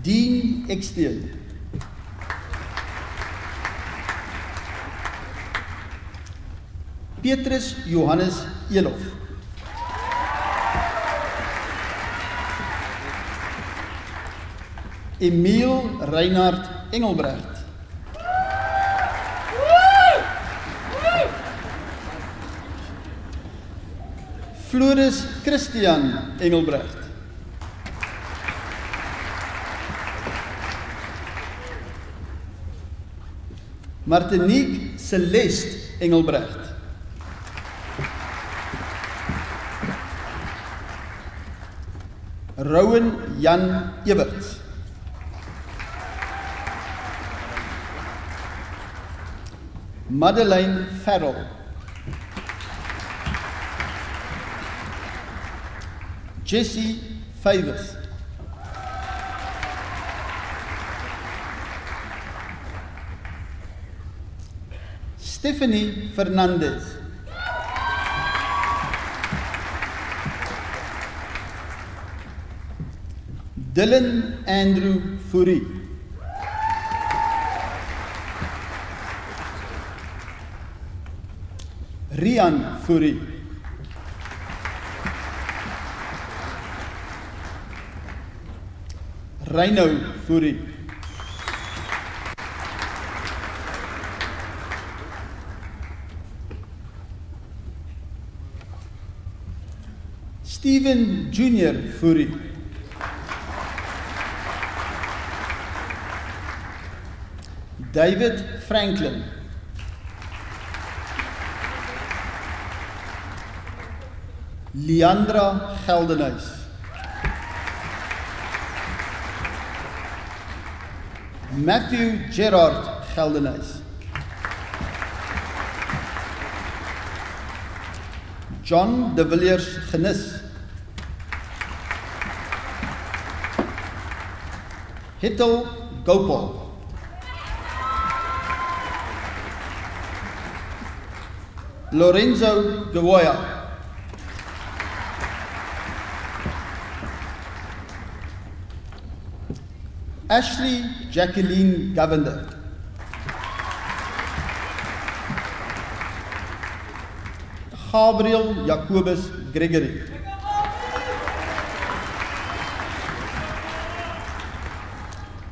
Dean Eksteen. Petrus Johannes Elof. Emiel Reinhard Engelbrecht. Floris Christian Engelbrecht. Martinique Celeste Engelbrecht. Rowan Jan Everts. Madeleine Farrell. Jessie Favors. Stephanie Fernandez. Dylan Andrew Fourie. Rian Fourie. Reino Fourie. Stephen Jr. Fourie. David Franklin. Leandra Geldenhuys. Matthew Gerard Geldenhuys. John de Villiers Genis. Hittel Gopal. Lorenzo Gawoya. Ashley Jacqueline Govender. Gabriel Jacobus Gregory.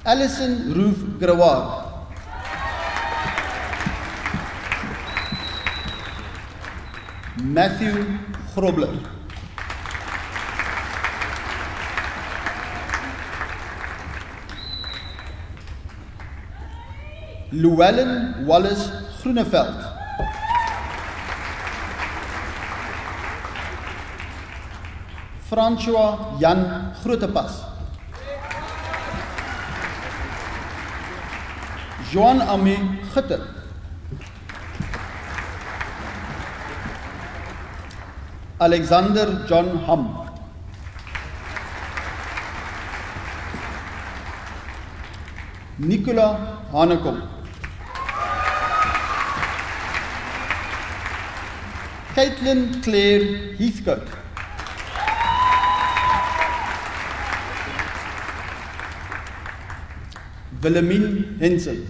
Alison Ruth Grewar. Matthew Grobler. Llewellyn Wallace Groeneveld. François Jan Grotepas. Joan Ami Gutter. Alexander John Ham. Nicola Hanekom. Caitlin Claire Heathcote. Wilhelmine Hensen.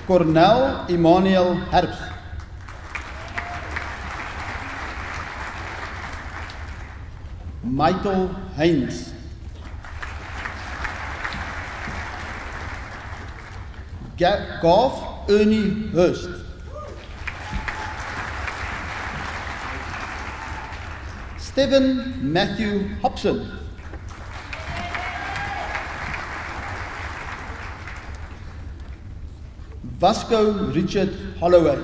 Cornel Emmanuel Herbst. Michael Heinz. Gav Ernie Hurst. Stephen Matthew Hobson. Vasco Richard Holloway.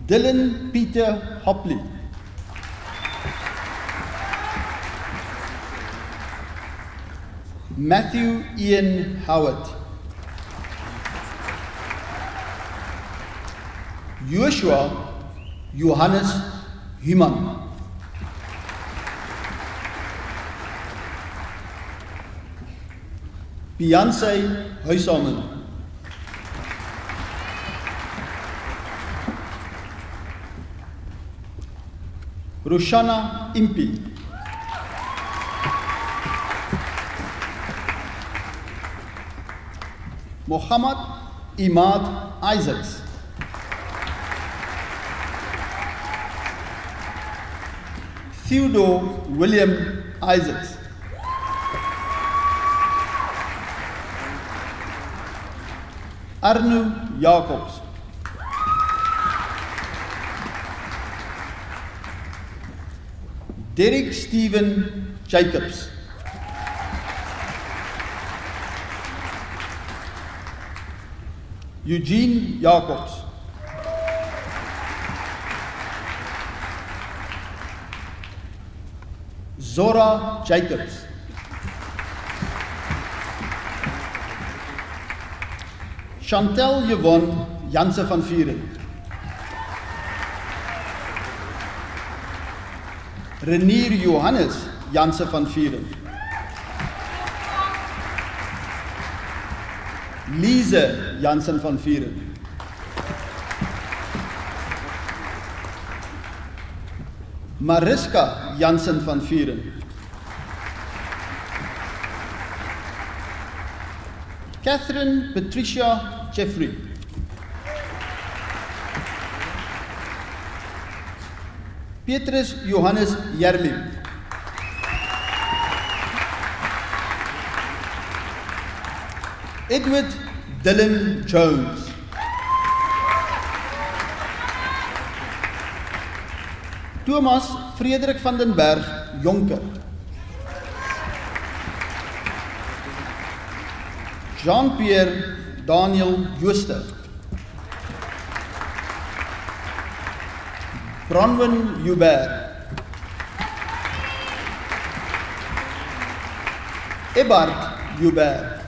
Dylan Peter Hopley. Matthew Ian Howard. Joshua Johannes Human. Beyonce Huisamen. Roshana Impi. Mohammed Imad Isaacs. Theodore William Isaacs. Arno Jacobs. Derek Stephen Jacobs. Eugene Jacobs. Zora Jacobs. Chantel Yvonne Janse van Vieren. Renier Johannes Janse van Vieren. Lise Jansen van Vieren. Mariska Jansen van Vieren. Catherine Patricia Jeffrey. Petrus Johannes Jerlim. Edward Dylan Jones. Thomas Frederik van den Berg Jonker. Jean-Pierre Daniel Jooste, Bronwyn Joubert, Ebert Joubert,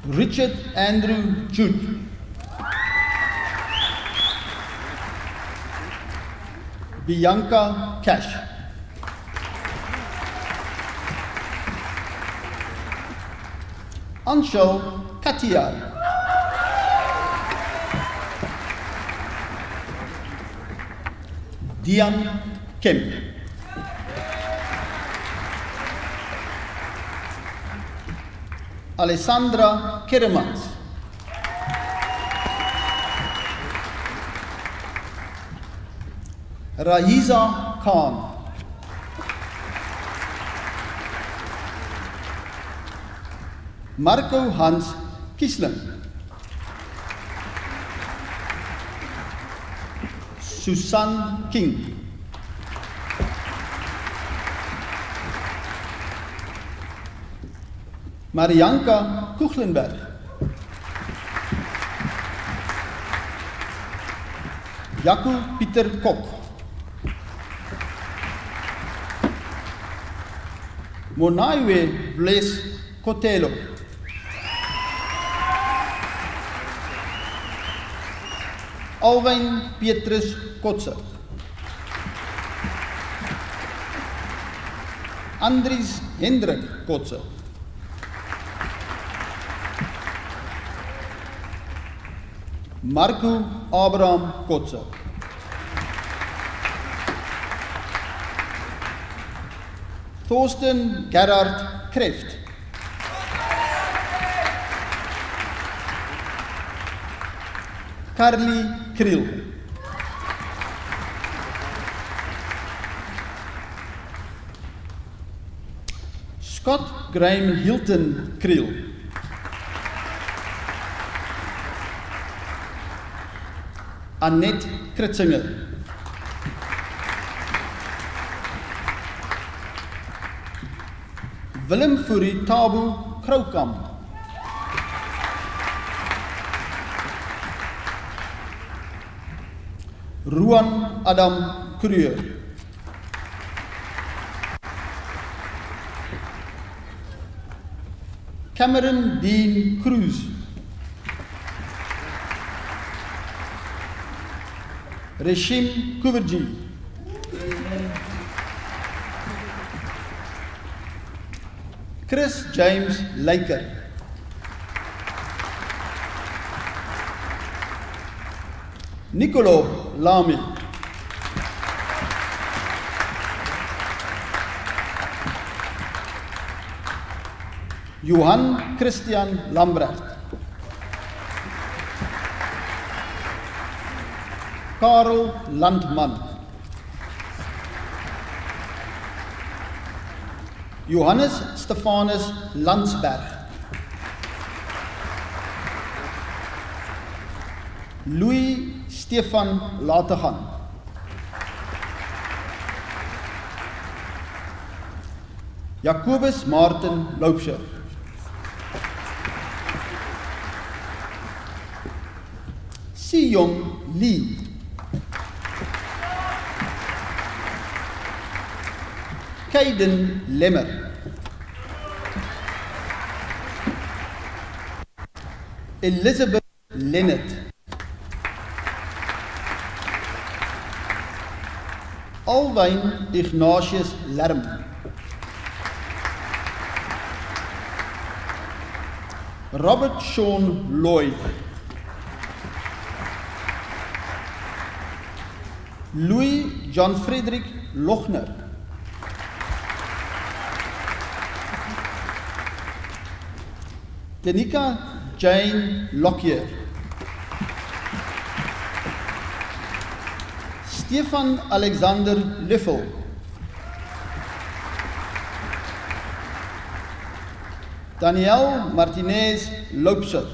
Richard Andrew Jude, Bianca Cash, Anshul Katiyar, Dian Kemp, Alessandra Keremans, Rahiza Khan, Marco Hans Kiesling, Susan King, Marianka Kuchlenberg, Jaco Pieter Kok, Monaiwe Blaise Kotelo, Alwyn Petrus Kotze, Andries Hendrik Kotze, Marco Abraham Kotze, Thorsten Gerhard Kreft, Carly Kriel, Scott Graham Hilton Kriel, Annette Kritzinger, Willem Fourie Tabu Kroukam, Ruan Adam Kruger, Cameron Dean Cruz, Reshim Kuverji, Chris James Laker, Nicolo Lamy, Johan Christian Lambrecht, Karel Landman, Johannes Stefanus Landsberg, Louis Stefan Lategan, Jacobus Martin Loubser, Siyong Lee, Caden Lemmer, Elizabeth Leonard, Alwyn Ignatius Lerm, Robert Sean Lloyd, Louis John Frederick Lochner, Danica Jane Lockyer, Stefan Alexander Liffel, Danielle Martinez Loubser,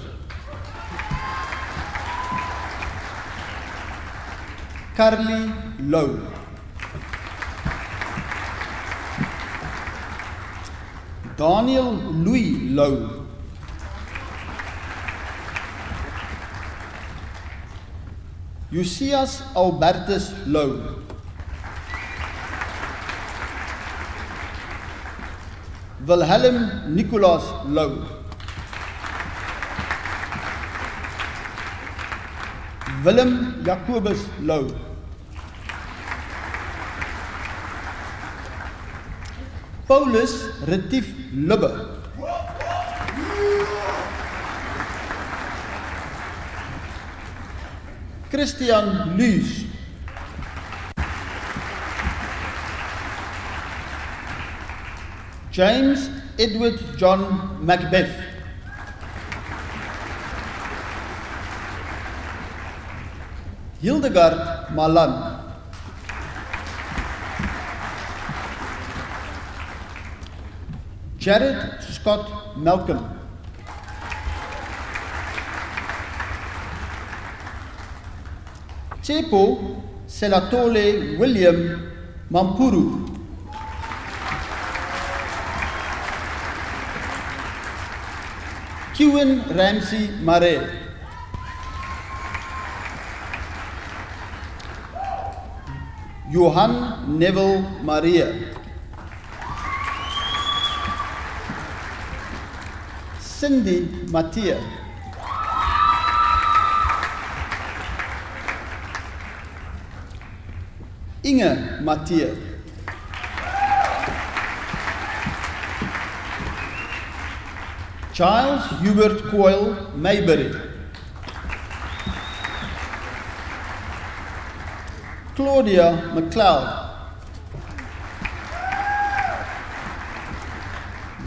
Carly Lowe, Daniel Louis Lou, Josias Albertus Lou, Wilhelm Nicolaas Lou, Willem Jacobus Lou, Paulus Retief Lubbe, Christian Lues, James Edward John Macbeth, Hildegard Malan, Jared Scott Malcolm, Tsepo Selatole William Mampuru, Kewen Ramsey Mare, Johan Neville Maria, Cindy Mattia, Inge Mattia, Giles Hubert Coyle Maybury, Claudia McLeod,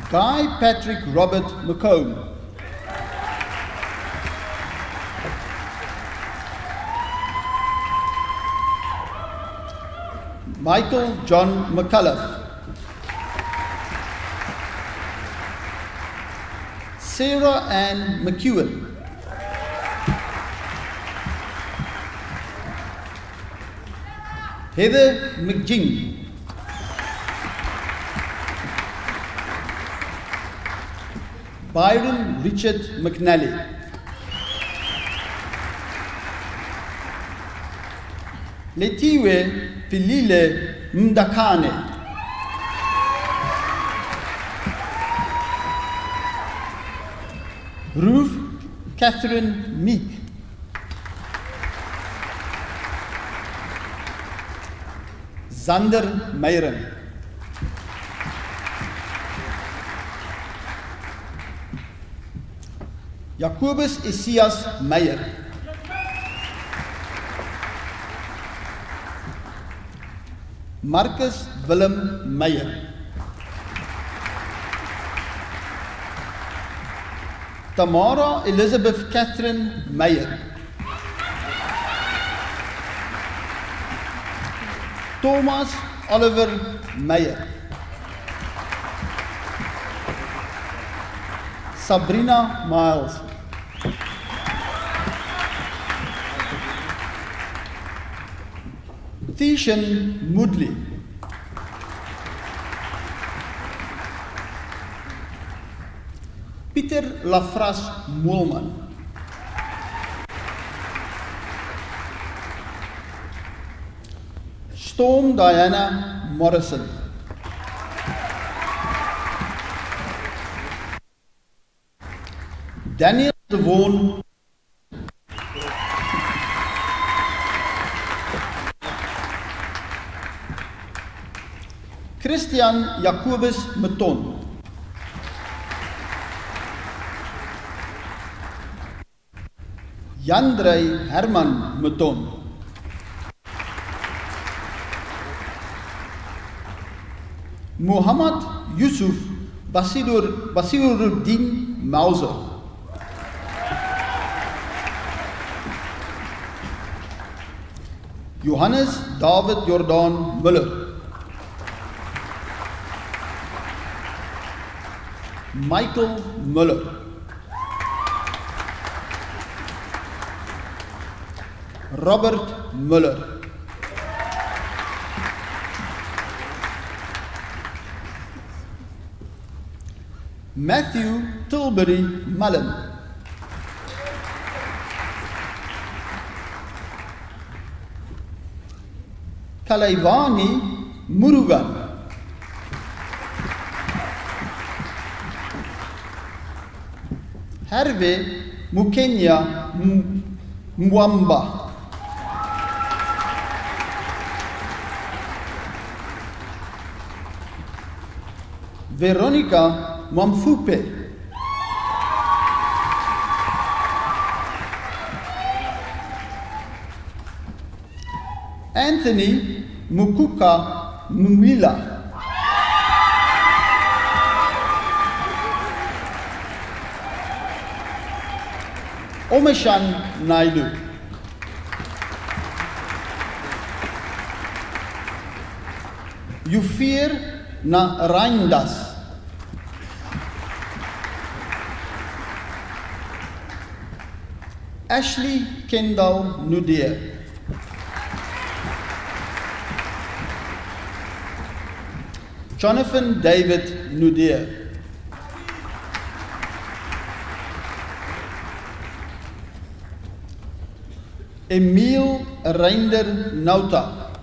Guy Patrick Robert McComb, Michael John McCullough, Sarah Ann McEwen, Heather McGinn, Byron Richard McNally, Letiwe Pilile Mdakane, Ruth Catherine Meek, Zander Meiren, Jacobus Isias Meyer, Marcus Willem Meyer, Tamara Elizabeth Catherine Meyer, Thomas Oliver Meyer, Sabrina Miles, Theshan Moodley, Pieter Lafras Moelman, Storm Diana Morrison, Daniel Devon, Christian Jacobus Meton, Jandrey Herman Meton, Muhammad Yusuf Basiruddin Mauser, Johannes David Jordan Müller, Michael Müller, Robert Müller, Matthew Tilbury Mullen. Kalaivani Murugan. Herve Mukenya Mwamba. Veronica Mwamfupe. Anthony Mukuka Mwila. Omeshan Naidu. Yufir na Raindas. Ashley Kendall Nudier. Jonathan David Nudier. Emile Reinder Nauta.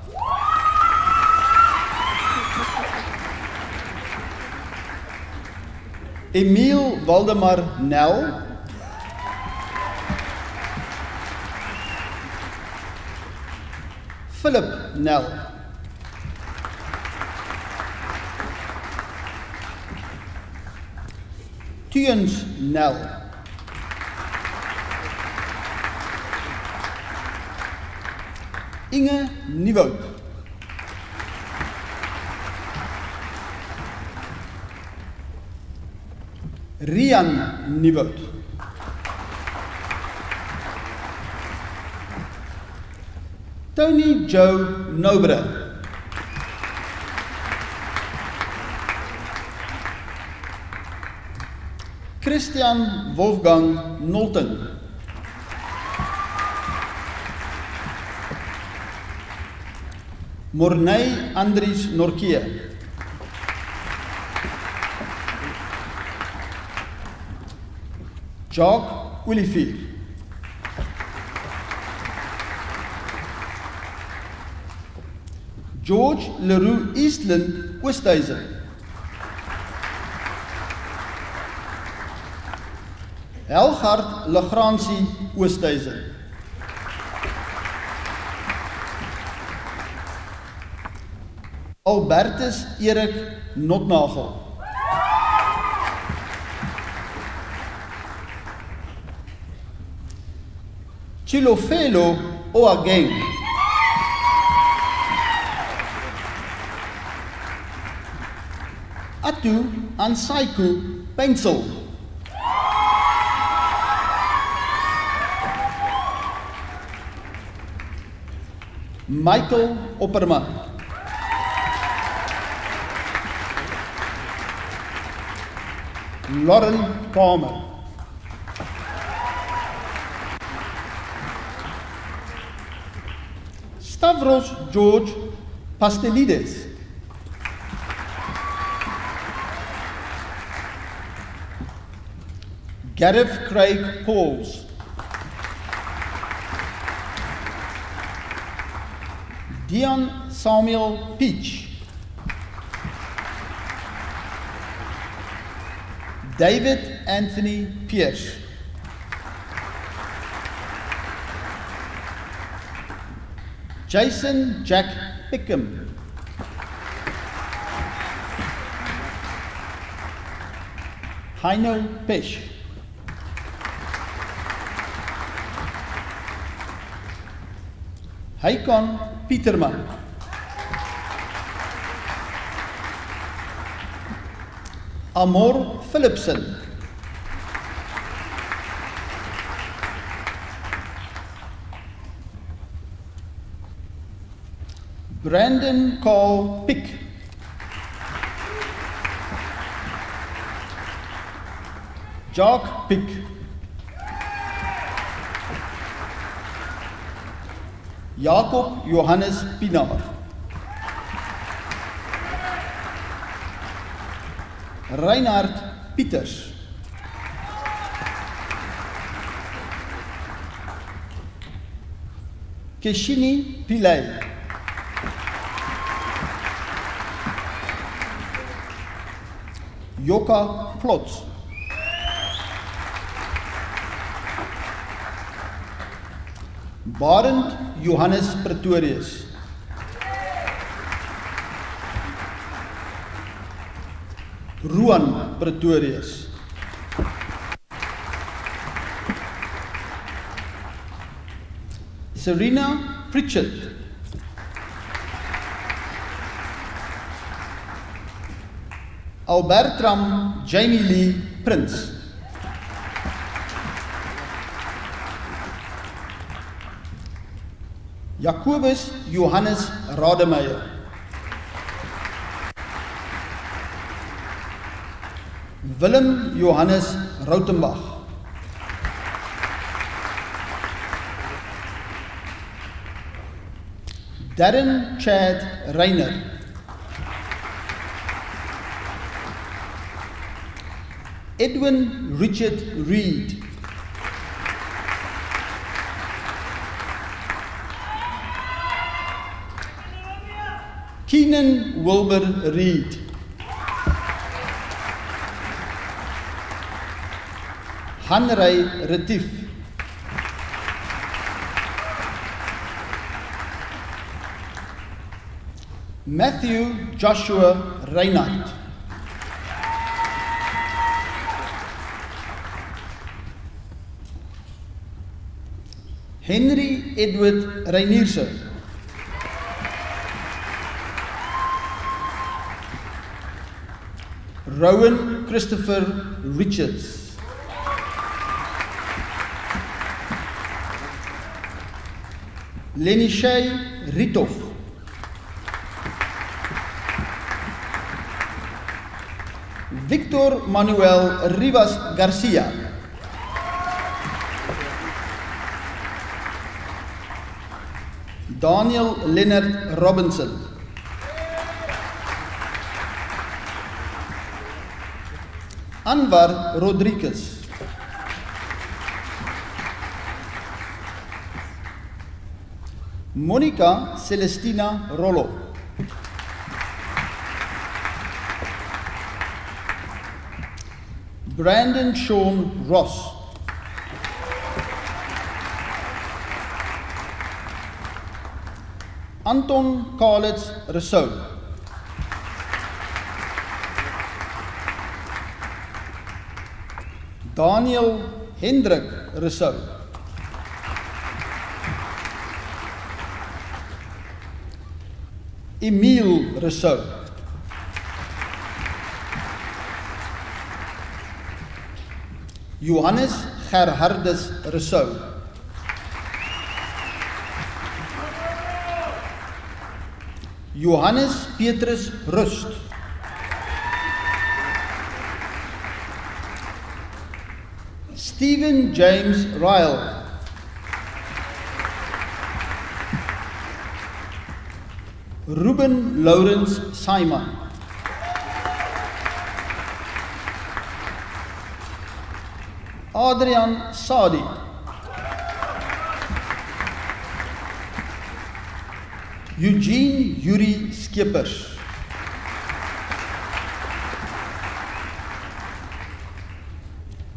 Emile Waldemar Nel. Philip Nel. Tuens Nel. Inge Nieuwoud. Rian Nieuwoud. Tony Joe Nobre. Christian Wolfgang Nolten. Morney Andries Norkie. Jacques Olivier. George Leroux Eastland Oosthuizen. Helgard Lagransie Oosthuizen. Albertus Erik Notnagel. Chilofelo Oageng. Atu Ansaiku Pencil. Michael Opperman. Lauren Palmer. Stavros George Pastelides. Gareth Craig Pauls. Dion Samuel Peach. David Anthony Pierce. Jason Jack Pickham. Heino Pesch. Heikon Pieterman. Amor Philipson. Brandon Carl Pick. Jock Pick. Jacob Johannes Pinaar. Reinhard Pieters. Keshini Pillay. Joka Plots. Barend Johannes Pretorius. Ruan Pretorius. Serena Pritchard. Albertram Jamie Lee Prince. Jacobus Johannes Rademeyer. Willem Johannes Rautenbach. Darren Chad Reiner. Edwin Richard Reed. Keenan Wilbur Reed. Hanrey Retief. Matthew Joshua Reinhardt. Henry Edward Reinierse. Rowan Christopher Richards. Lenny Shay Ritoff. Victor Manuel Rivas Garcia. Daniel Leonard Robinson. Anwar Rodriguez. Monica Celestina Rollo. Brandon Sean Ross. Anton Karlitz Rousseau. Daniel Hendrik Rousseau. Emile Rousseau. Johannes Gerhardus Rousseau. Johannes Petrus Rust. Stephen James Ryle. Ruben Lawrence Simon. Adrian Sadi. Eugene Yuri Skippers.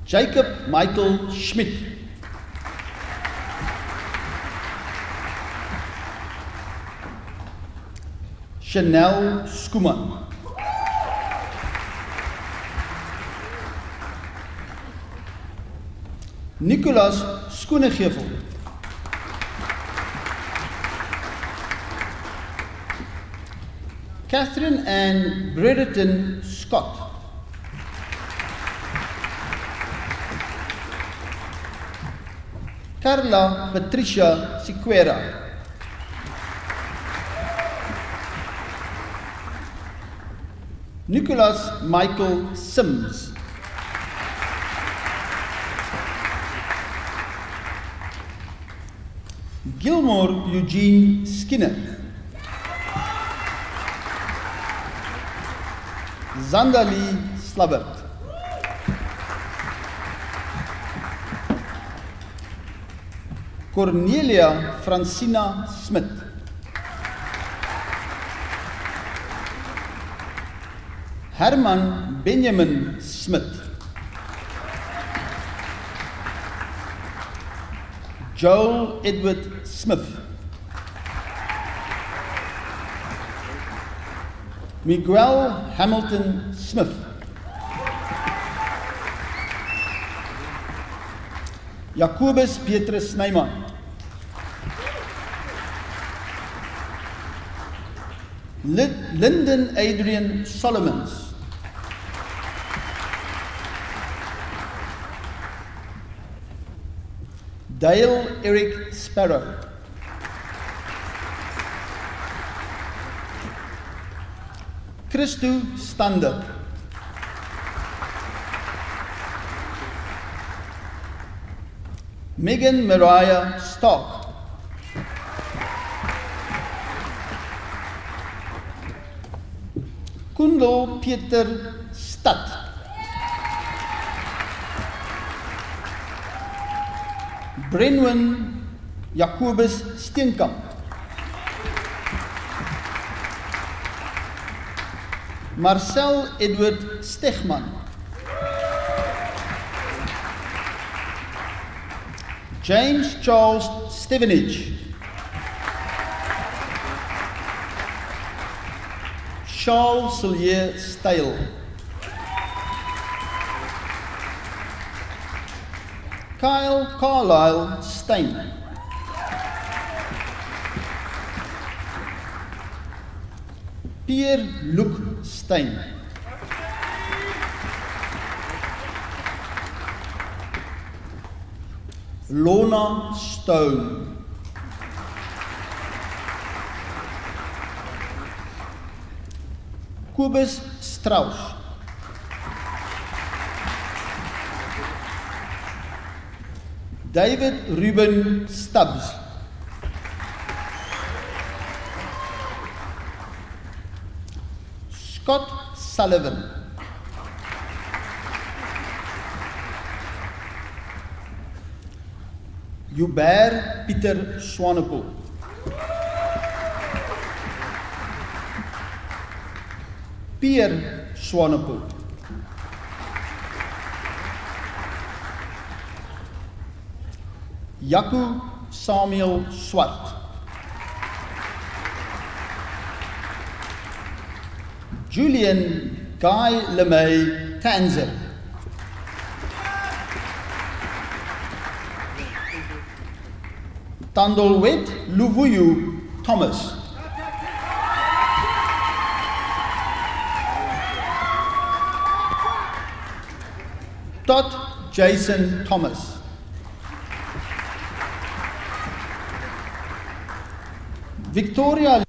Jacob Michael Schmidt. Chanel Skuman. Nicolas Skoenegevel. Catherine Ann Brereton Scott. Carla Patricia Siqueira. Nicholas Michael Sims. Gilmore Eugene Skinner. Zandali Slabbert. Cornelia Francina Smit. Herman Benjamin Smit. Joel Edward Smith. Miguel Hamilton Smith. Jacobus Petrus Snyman. Lyndon Adrian Solomons. Dale Eric Sparrow. Christo Stander. Megan Mariah Stark. Kundal Peter Stad. Brenwyn Jacobus Steenkamp. Marcel Edward Stegman. James Charles Stevenage. Charles Sillier Style. Kyle Carlisle Stein. Pierre-Luc Stein. Lorna Stone. Kobus Strauss. David Ruben Stubbs. Scott Sullivan. Hubert Pieter Swanepoel. Pierre Swanepoel. Jaco Samuel Swart. Julian Guy LeMay Tanzer. Tandolwet Luvuyu Thomas. Todd Jason Thomas. Victoria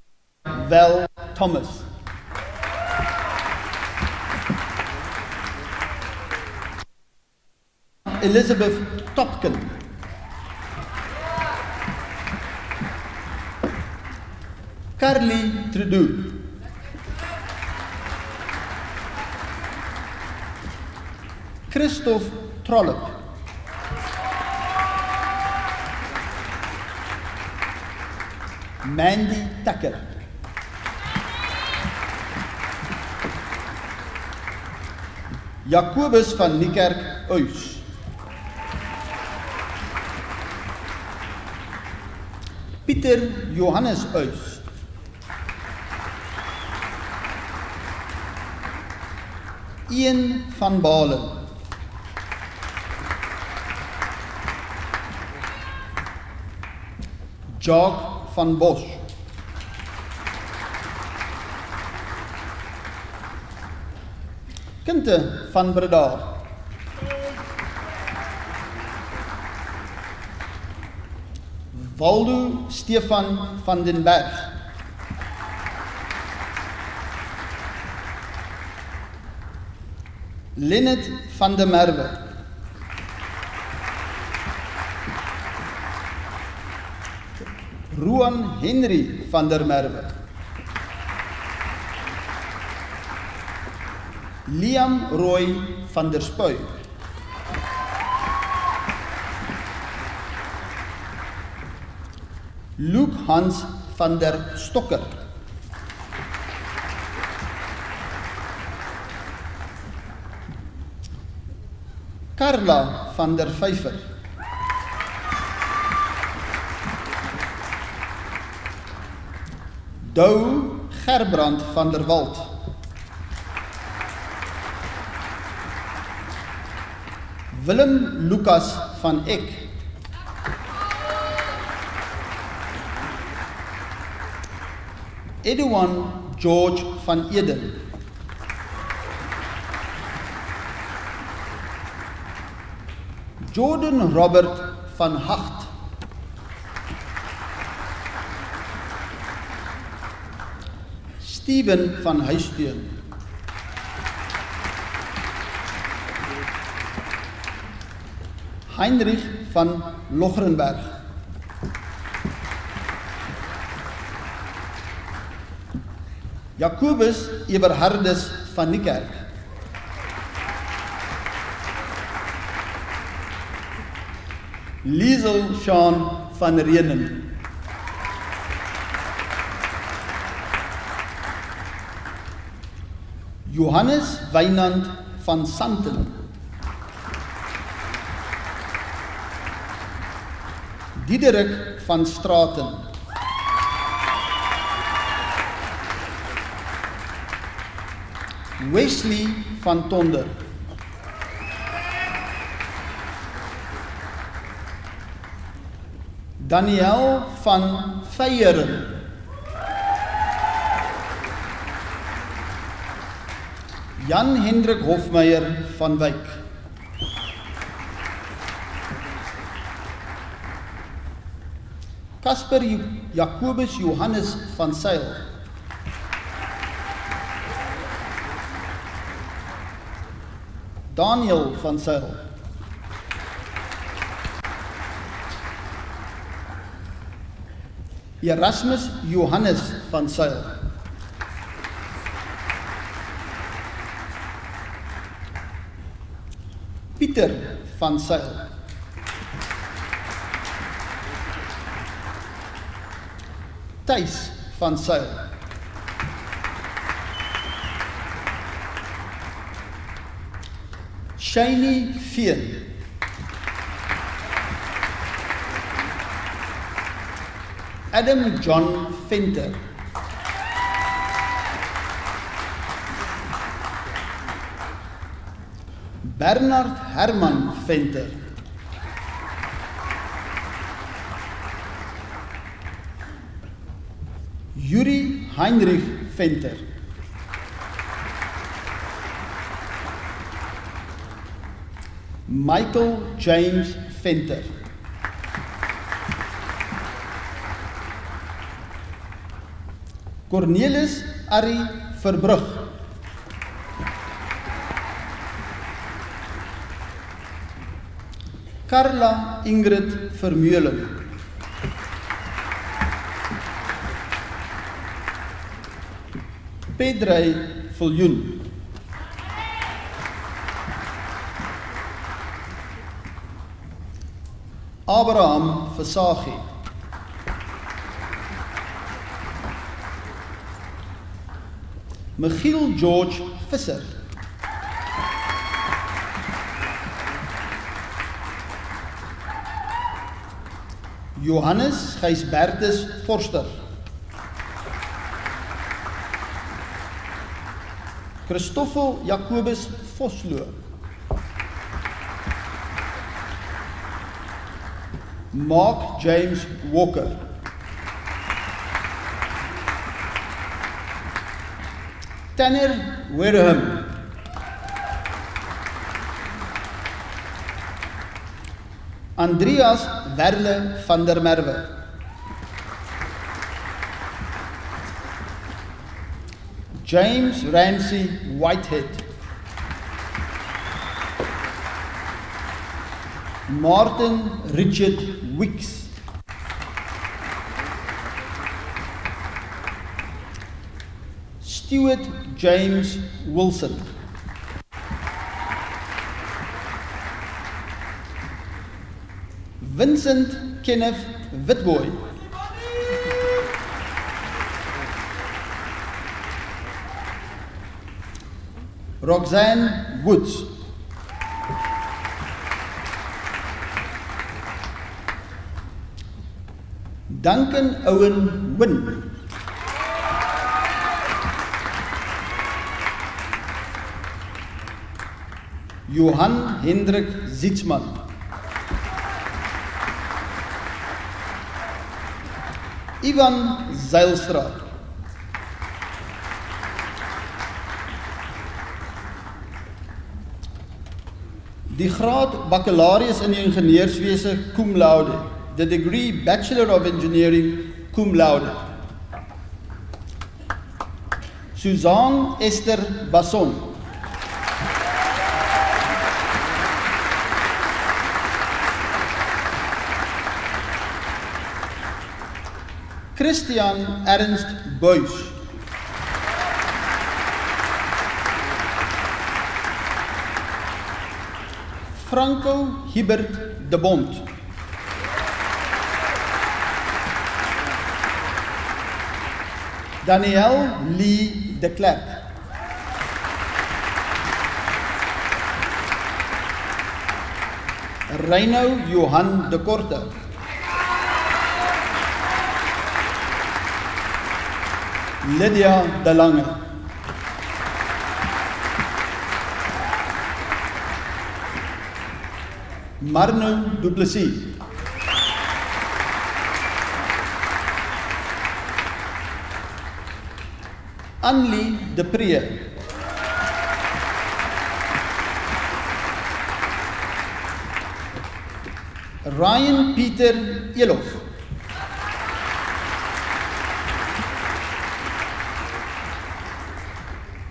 Val Thomas. Elizabeth Topkin. Carly Trudeau. Christophe Trollop. Mandy Tucker. Jacobus van Niekerk Uys. Pieter Johannes Uys. Ian van Balen. Jacques van Bosch. Kinte van Breda. Waldo Stefan van den Berg. Lennart van der Merwe. Roan Henry van der Merwe. Liam Roy van der Spuy. Luke Hans van der Stokker. Carla van der Vyver. Dou Gerbrand van der Walt. Willem Lucas van Eck. Edouan George van Eden. Jordan Robert van Hacht. Steven van Huisteen. Heinrich van Logrenberg. Jacobus Eberhardus van Niekerk. Liesel Sean van Renen. Johannes Wynand van Santen. Diederik van Straten. Wesley van Tonder. Daniel van Veyeren. Jan Hendrik Hofmeyer van Wyk. Casper Jacobus Johannes van Sail. Daniel van Sail. Erasmus Johannes van Sail. Pieter van Sail. Thys van Sail. Shiny Veen. Adam John Venter. Bernard Herman Venter. Yuri Heinrich Venter. Michael James Venter. Cornelis Arie Verbrugg. Carla Ingrid Vermeulen. Pedrey Viljoen. Abraham Versaghi. Michiel George Visser. Johannes Gysbertus Forster. Christoffel Jacobus Vosloo. Mark James Walker. Tanner Wareham. Andreas Werle van der Merwe. James Ramsey Whitehead. Martin Richard Wicks. Stuart James Wilson. Vincent Kenneth Witboy. Roxanne Woods. Duncan Owen Wynn. Johan Hendrik Zietsman. Ivan Zeilstra. Die graad baccalaureus in die ingenieurswese cum laude, the degree Bachelor of Engineering cum laude. Suzanne Esther Basson. Christian Ernst Buys. Franco Hubert de Bond. Danielle Lee de Klerk. Reino Johan de Korte. Lydia de Lange. Marno Du Plessis. Annelie de Pree. Ryan Peter Elof.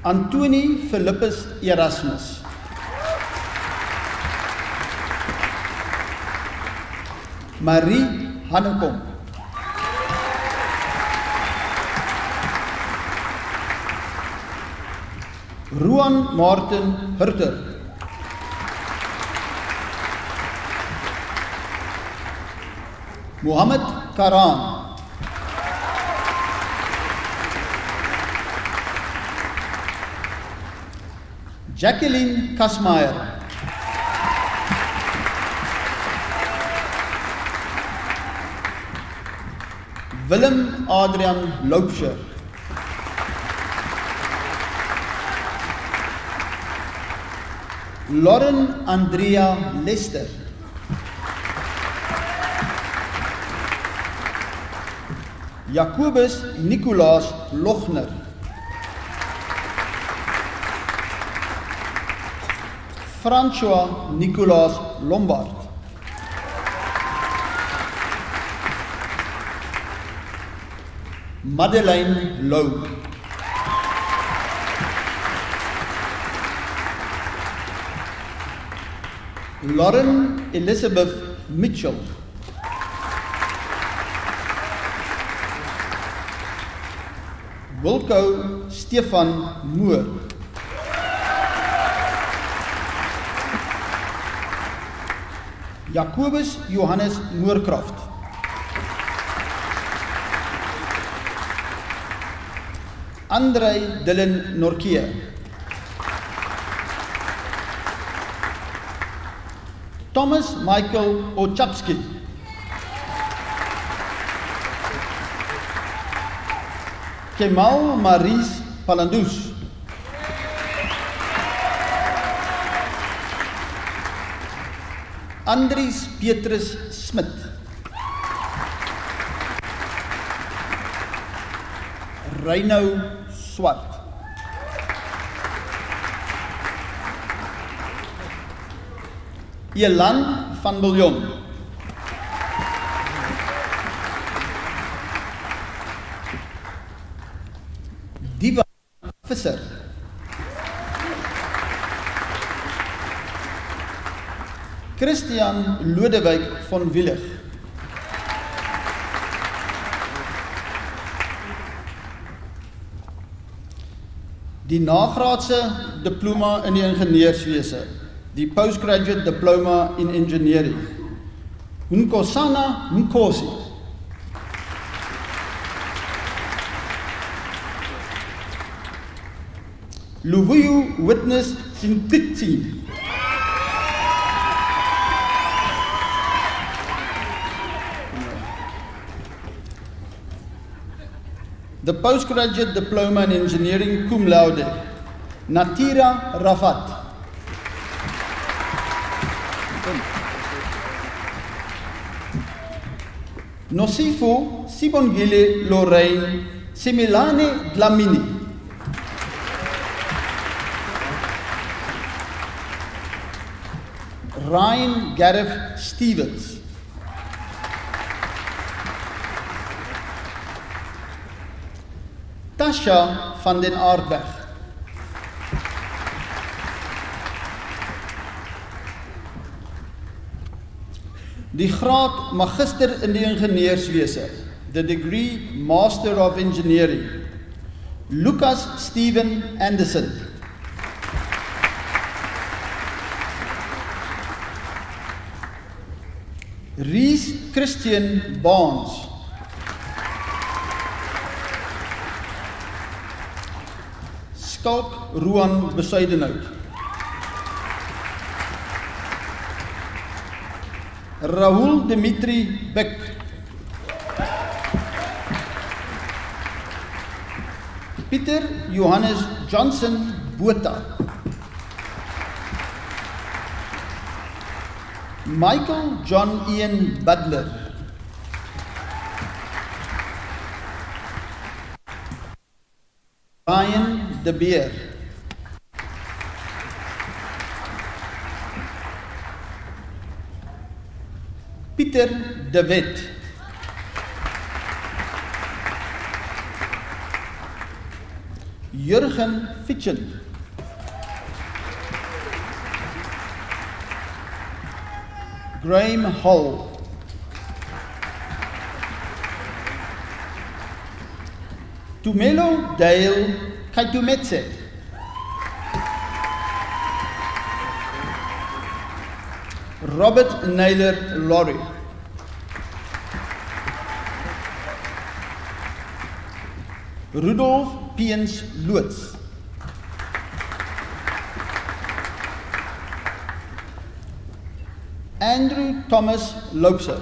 Antoni Philippus Erasmus. Marie Hannekom. Ruan Martin Hurter. Mohammed Karan. Jacqueline Kasmaier. Willem Adrian Loubser. Lauren Andrea Lester. Jacobus Nicolaas Lochner. François Nicolaas Lombard. Madeleine Lou. Lauren Elizabeth Mitchell. Wilco Stefan Moore. Jacobus Johannes Moorkraft. Andrei Dylan Norkia. Thomas Michael Ochapski. Kemal Maries Palandous. Andries Petrus Smit. Reino Swart. Elan van Biljon. Diva Visser. Christian Lodewijk van Willig. Die nagraadse diploma in die ingenieurswese, die postgraduate diploma in engineering. Nkosana Nkosi. Luvuyo Witness Sintitsi. The postgraduate diploma in engineering cum laude, Natira Rafat. Nosifo Sibongile Lorraine Similane Dlamini. Ryan Gareth Stevens. Tasha van den Aardweg. Die graad Magister in die Ingenieurswese, the degree Master of Engineering, Lucas Stephen Anderson. Rees Christian Barnes. Skalk Roan Besuidenhout. Rahul Dimitri Beck. Pieter Johannes Johnson Botha. Michael John Ian Butler. Ryan De Beer. Pieter De Wet. Jurgen Fitchen. Graham Hull. Tumelo Dale Kaitumetse. Robert Naylor Laurie. Rudolf Piens Loots. Andrew Thomas Loopser.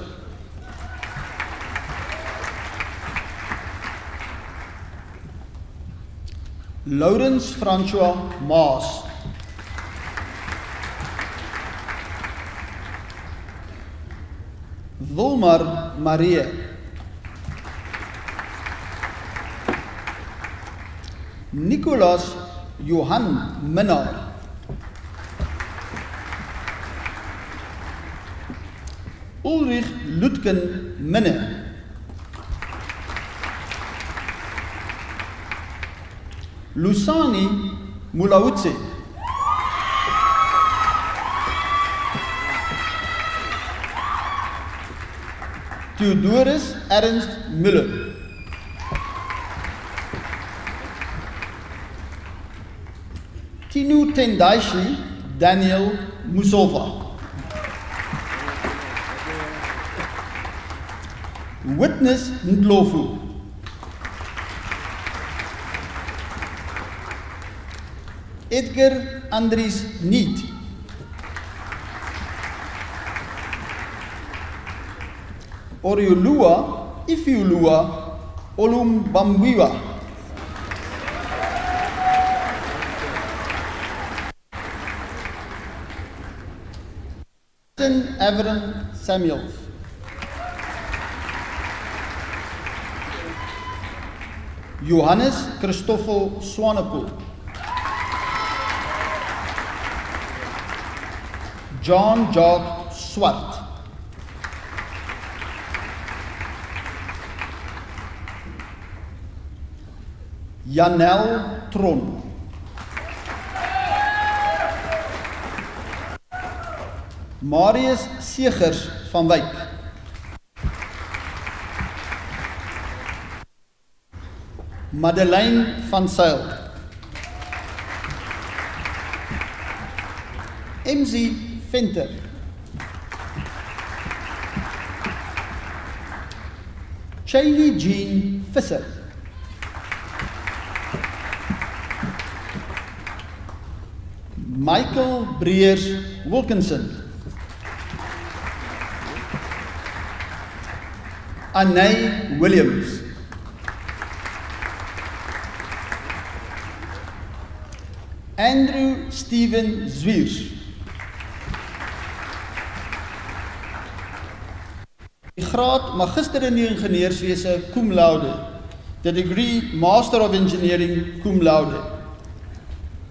Lawrence Francois Maas. Wilmar Marie. Nicolas Johan Minnaar. Ulrich Lutken Minne. Lusani Mulautse. Theodorus Ernst Müller. Tinu Tendaishi Daniel Musova. Witness Ndlovu. Edgar Andries Niet. Oriolua Ifiulua Olumbamwiwa. Everett Samuels. Johannes Christoffel Swanepoel. John Jacques Swart. Janel Tron. Marius Segers van Wyk. Madeleine van Zyl. MC Venter. Cheney Jean Visser. Michael Breers Wilkinson, Anay Williams, Andrew Steven Zwiers, die graad Magister in die Ingenieurswese cum laude, the degree Master of Engineering cum laude,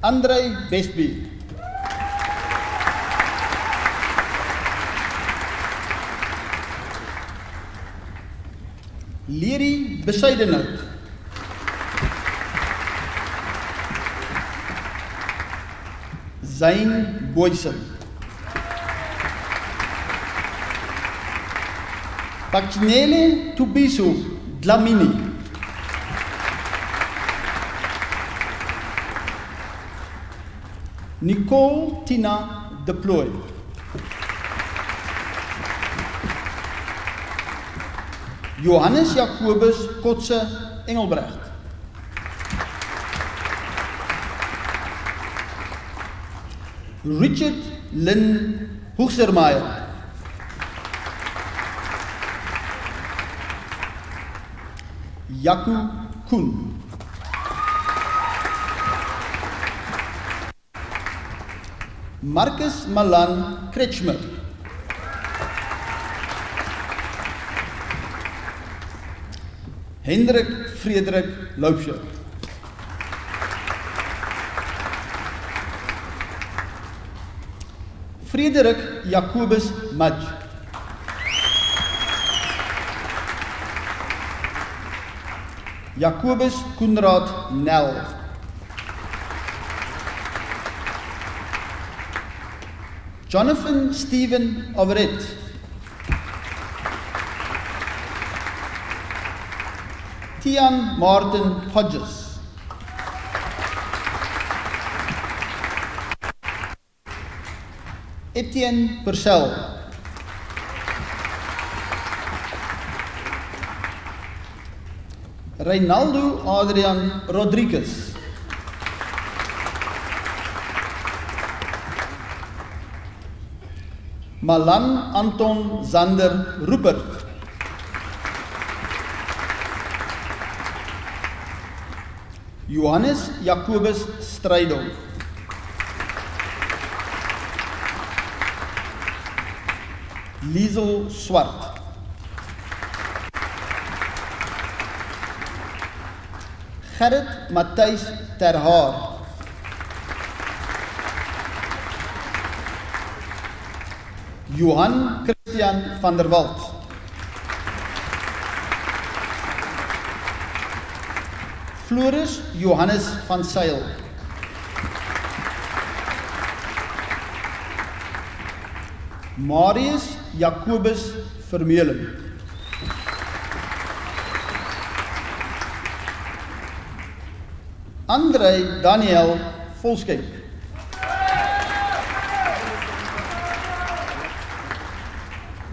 Andre Westby, Lerie Besuidenhout, Zayn Boysen, Pachinele Tubiso Dlamini, Nicole Tina Deploy, Johannes Jacobus Kotse Engelbrecht, Richard Lynn Hoogsermaier, Jaku Koen, Marcus Malan Kretschmer, Hendrik Frederik Loupsje, Frederik Jacobus Madj, Jacobus Koenraad Nel, Jonathan Stephen Overett, Tian Martin Hodges, Etienne Purcell, Reinaldo Adrian Rodriguez, Malan Anton Zander Rupert, Johannes Jacobus Strydom, Liesel Swart, Gerrit Matthijs Ter Haar, Johan Christian van der Walt, Floris Johannes van Zyl, Marius Jacobus Vermeulen, André Daniel Volskenk,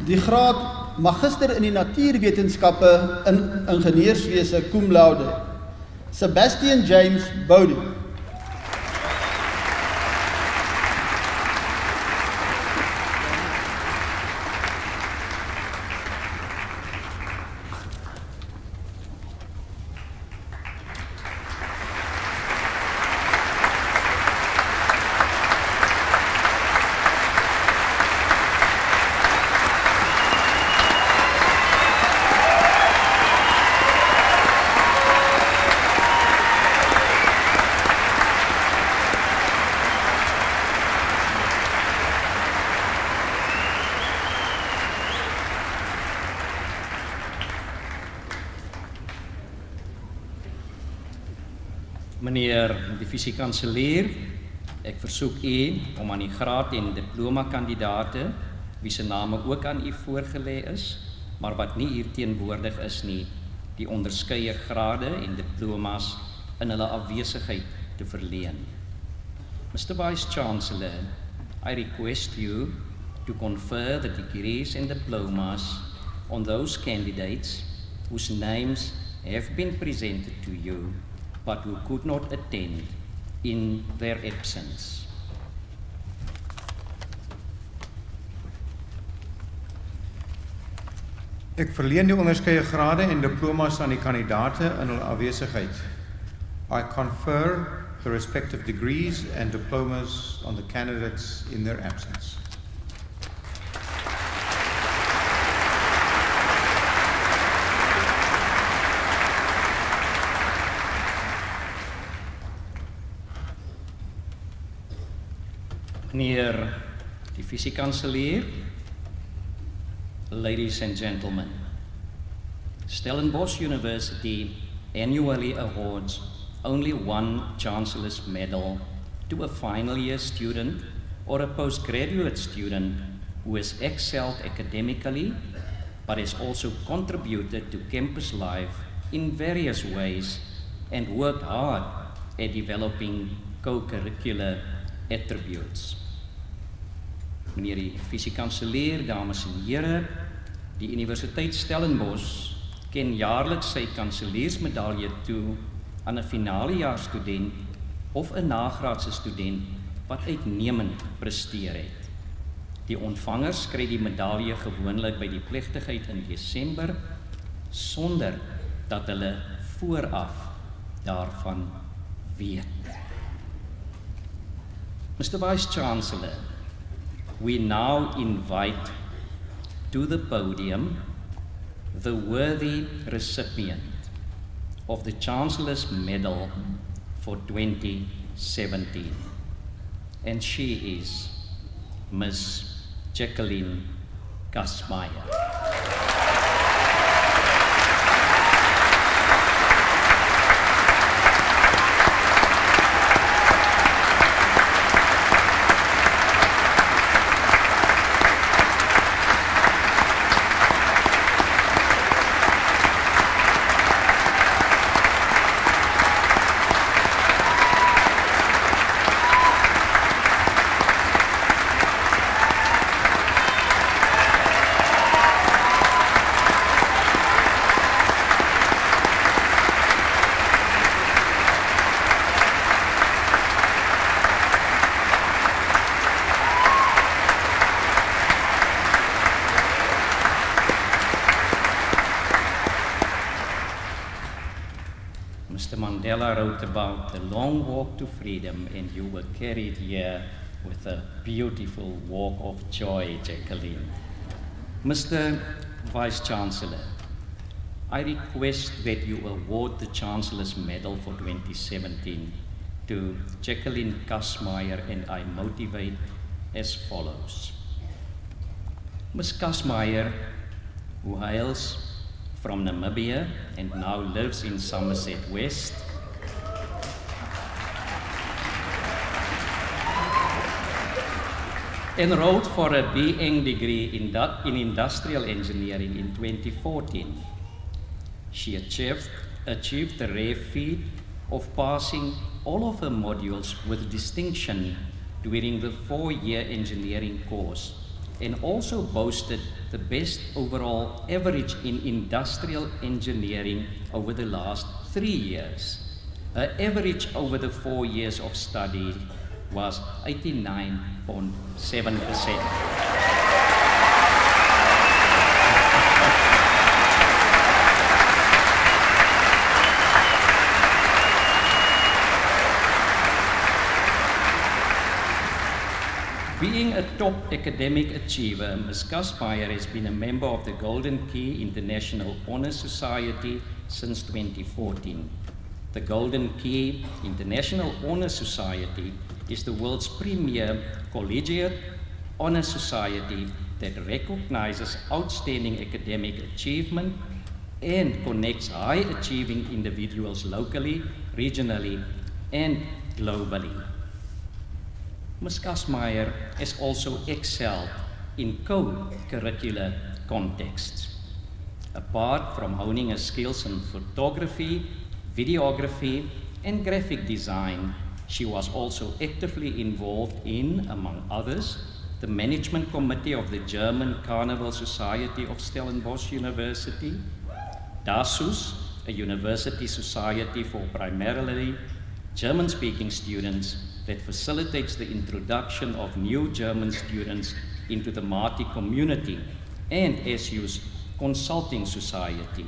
die graad Magister in die Natuurwetenskappe in Ingenieurswese cum laude, Sebastian James Bowdy, Meneer die fisiekanselier, ek versoek u om aan die graad en diploma kandidate, wie se name ook aan u voorgelê is, maar wat nie hier teenwoordig is nie, die onderskeie grade en diplomas in hulle afwesigheid te verleen. Mr. Vice Chancellor, I request you to confer the degrees and diplomas on those candidates whose names have been presented to you but who could not attend in their absence. Ek verleen die onderskeie grade en diplomas aan die kandidate in hulle afwesigheid. I confer the respective degrees and diplomas on the candidates in their absence. Meneer die Visiekanselier, ladies and gentlemen, Stellenbosch University annually awards only one Chancellor's Medal to a final year student or a postgraduate student who has excelled academically but has also contributed to campus life in various ways and worked hard at developing co-curricular attributes. Meneer die Visiekanselier, dames en here, die Universiteit Stellenbosch ken jaarliks sy kanseliersmedalje toe aan 'n finalejaarsstudent of 'n nagraadse student wat uitnemend presteer het. Die ontvangers kry die medalje gewoonlik by die plegtigheid in Desember sonder dat hulle vooraf daarvan weet. Mr. Vice-Chancellor, we now invite to the podium the worthy recipient of the Chancellor's Medal for 2017. And she is Ms. Jacqueline Kasmaier. Mr. Mandela wrote about the long walk to freedom, and you were carried here with a beautiful walk of joy, Jacqueline. Mr. Vice-Chancellor, I request that you award the Chancellor's Medal for 2017 to Jacqueline Kasmaier, and I motivate as follows. Ms. Kasmaier, who hails from Namibia and now lives in Somerset West, enrolled for a BA degree in Industrial Engineering in 2014. She achieved the rare feat of passing all of her modules with distinction during the 4-year engineering course, and also boasted the best overall average in industrial engineering over the last 3 years. Her average over the 4 years of study was 89.7%. Being a top academic achiever, Ms. Kasmaier has been a member of the Golden Key International Honor Society since 2014. The Golden Key International Honor Society is the world's premier collegiate honor society that recognizes outstanding academic achievement and connects high-achieving individuals locally, regionally, and globally. Ms. Kasmaier has also excelled in co-curricular contexts. Apart from honing her skills in photography, videography, and graphic design, she was also actively involved in, among others, the management committee of the German Carnival Society of Stellenbosch University, DASUS, a university society for primarily German-speaking students that facilitates the introduction of new German students into the Māori community, and SU's Consulting Society.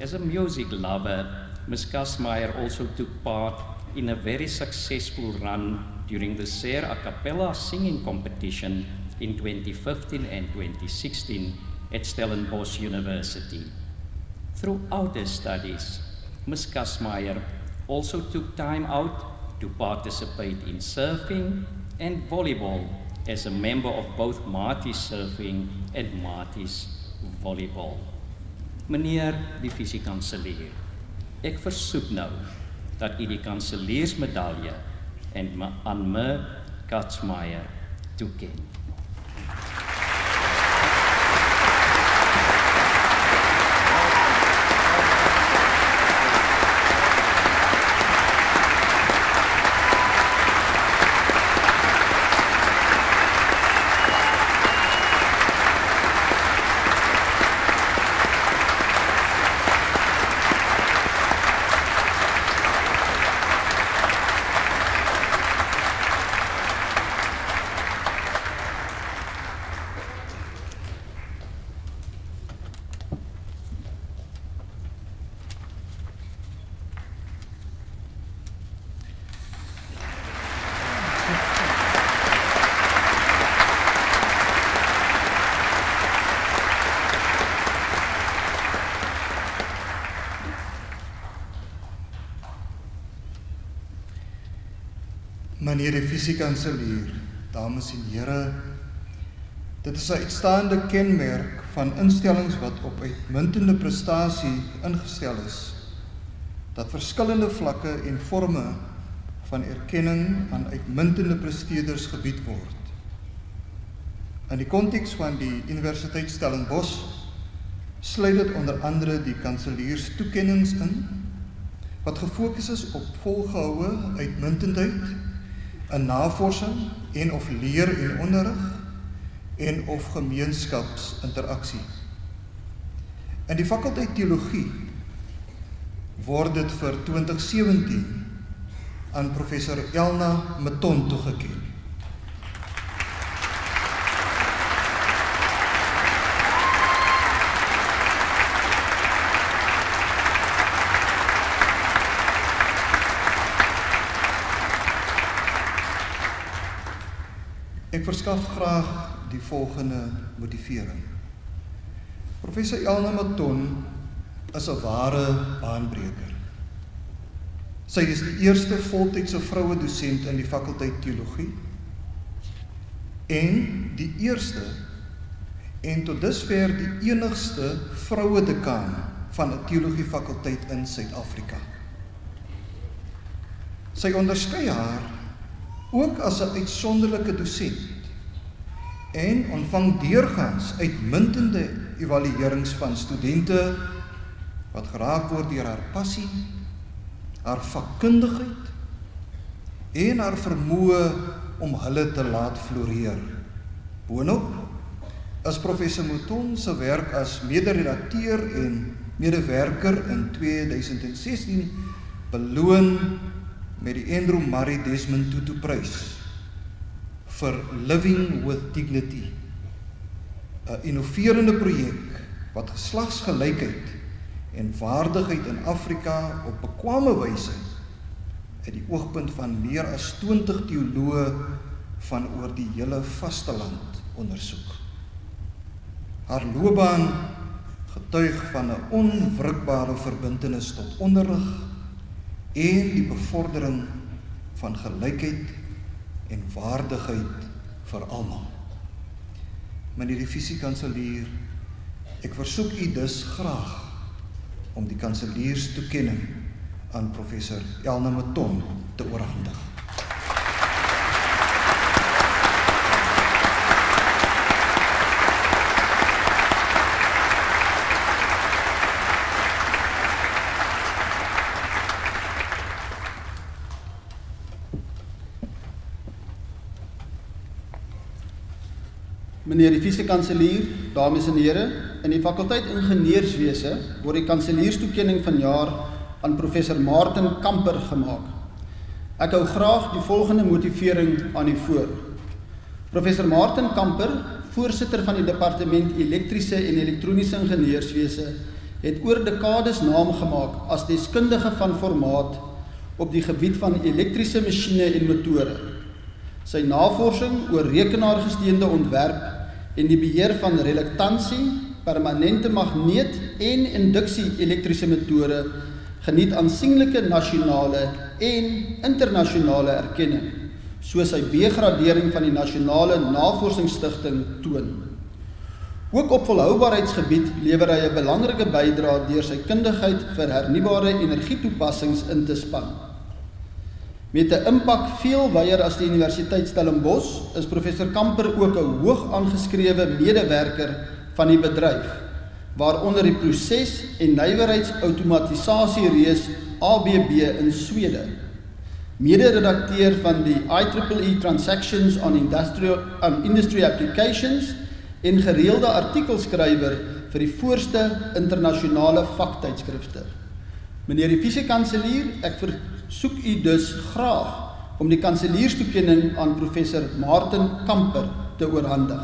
As a music lover, Ms. Kasmeyer also took part in a very successful run during the SER a cappella singing competition in 2015 and 2016 at Stellenbosch University. Throughout her studies, Ms. Kasmeyer also took time out to participate in surfing and volleyball as a member of both Marties Surfing and Marties Volleyball. Meneer die visiekanselier, ek versoek nou dat u die kanseliersmedalje aan me Kasmeyer toeken. Meneer die visiekanselier, dames en here, dit is 'n uitstaande kenmerk van instellings wat op uitmuntende prestasie ingestel is, dat verskillende vlakke en forme van erkenning aan uitmuntende presteerders gebied word. In die konteks van die Universiteit Stellenbosch sluit dit onder andere die kanselierstoekennings in, wat gefokus is op volgehoue uitmuntendheid in navorsing en of leer en onderrig en of gemeenskapsinteraksie. In die fakulteit Theologie word dit vir 2017 aan professor Elna Maton toegekend. Ek verskaf graag die volgende motivering. Professor Elna Maton is 'n ware baanbreker. Sy is die eerste voltydse vroue dosent in die fakulteit Theologie en die eerste en tot dusver die enigste vroue dekaan van 'n teologie fakulteit in Suid-Afrika. Sy onderskei haar ook as 'n uitsonderlike dosent en ontvang deurgaans uitmuntende evaluerings van studente wat geraak word deur haar passie, haar vakkundigheid en haar vermoë om hulle te laat floreer. Boonop is professor Mouton se werk as mede-redakteur en medewerker in 2016 beloon met die Andrew Murray Desmond Tutu Prys vir Living with Dignity, 'n innoverende projek wat geslagsgelykheid en waardigheid in Afrika op bekwame wyse uit die oogpunt van meer as 20 teoloë van oor die hele vasteland ondersoek. Haar loopbaan getuig van 'n onwrikbare verbintenis tot onderrig en die bevordering van gelykheid en waardigheid vir almal. Meneer die visiekanselier, ek versoek u dus graag om die kanselierstoekenning aan professor Elna Maton te oorhandig. Meneer die visiekanselier, dames en here, in die fakulteit ingenieurswese word die kanselierstoekenning vanjaar aan professor Martin Kamper gemaak. Ek hou graag die volgende motivering aan u voor. Professor Martin Kamper voorsitter van die departement elektriese en elektroniese ingenieurswese, het oor dekades naam gemaak as deskundige van formaat op die gebied van elektriese masjiene en motore. Sy navorsing oor rekenaargesteunde ontwerp en die beheer van relaktansie, permanente magneet en induksie elektriese motore geniet aansienlike nasionale en internasionale erkenning, soos sy B-gradering van die Nasionale Navorsingsstigting toon. Ook op volhoubaarheidsgebied lewer hy 'n belangrike bydrae deur sy kundigheid vir hernubare energietoepassings in te span. Met 'n impak veel wyer as die Universiteit Stellenbosch is professor Kamper ook 'n hoog aangeskrewe medewerker van die bedryf, waaronder die proses- en nywerheidsautomatisasiereus ABB in Swede, mede-redakteur van die IEEE Transactions on Industry Applications en gereelde artikelskrywer vir die voorste internasionale vaktydskrifte. Meneer die Vice-Kanselier, ek versoek u dus graag om die kanselierstoekenning aan professor Martin Kamper te oorhandig.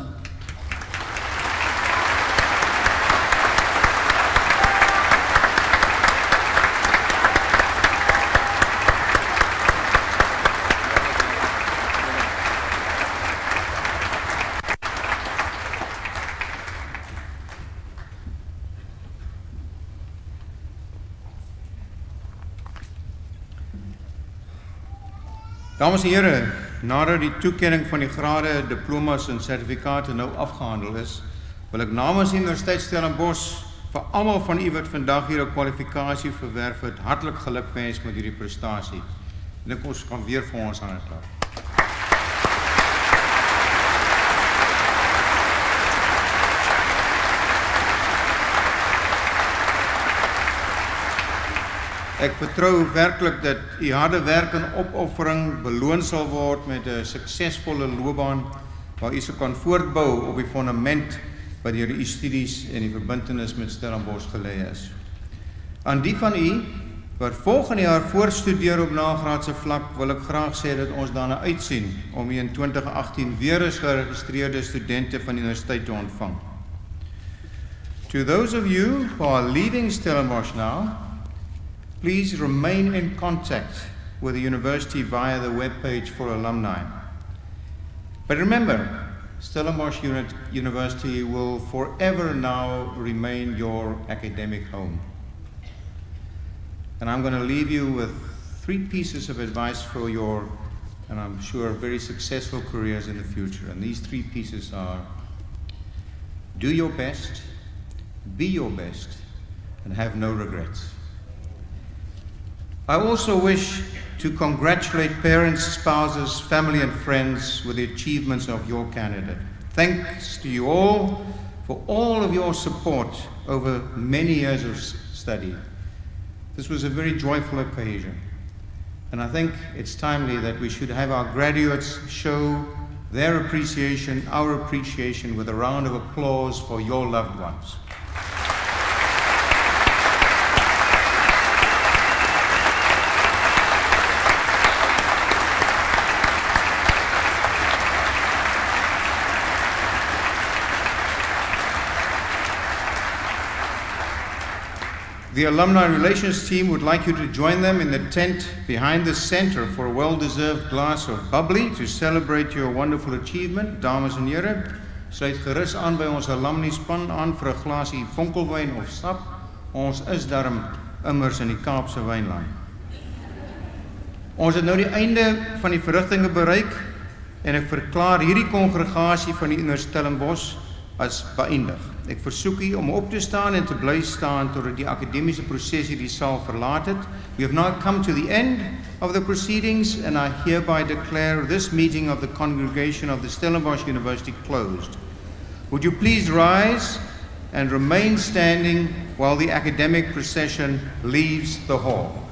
Dames en here, nadat die toekenning van die grade, diplomas en sertifikate nou afgehandel is, wil ek namens die Universiteit Stellenbosch vir almal van u wat vandag hier 'n kwalifikasie verwerf het, hartlik gelukwens met hierdie prestasie. En ek ons kan weer vir ons hande klap. Ek vertrou werklik dat u harde werk en opoffering beloon sal word met 'n suksesvolle loopbaan waar u kan voortbou op die fondament wat deur u studies en die verbintenis met Stellenbosch gelê is. Aan die van u wat volgende jaar voortstudeer op nagraadse vlak, wil ek graag sê dat ons daarna uitsien om u in 2018 weer as geregistreerde studente van die universiteit te ontvang. To those of you who are leaving Stellenbosch now, please remain in contact with the university via the webpage for alumni. But remember, Stellenbosch University will forever now remain your academic home. And I'm going to leave you with 3 pieces of advice for your, and I'm sure, very successful careers in the future. And these 3 pieces are: do your best, be your best, and have no regrets. I also wish to congratulate parents, spouses, family and friends with the achievements of your candidate. Thanks to you all for all of your support over many years of study. This was a very joyful occasion, and I think it's timely that we should have our graduates show their appreciation, our appreciation, with a round of applause for your loved ones. The Alumni Relations team would like you to join them in the tent behind the center for a well-deserved glass of bubbly to celebrate your wonderful achievement. Dames en here, sluit gerus aan by ons alumni span aan vir 'n glasie vonkelwyn of sap. Ons is darm immers in die Kaapse wynland. Ons het nou die einde van die verrigtinge bereik en ek verklaar hierdie kongregasie van die Universiteit Stellenbosch as beëindig. Ek versoek u om op te staan en te bly staan totdat die akademiese proses hierdie saal verlaat het. We have now come to the end of the proceedings and I hereby declare this meeting of the congregation of the Stellenbosch University closed. Would you please rise and remain standing while the academic procession leaves the hall?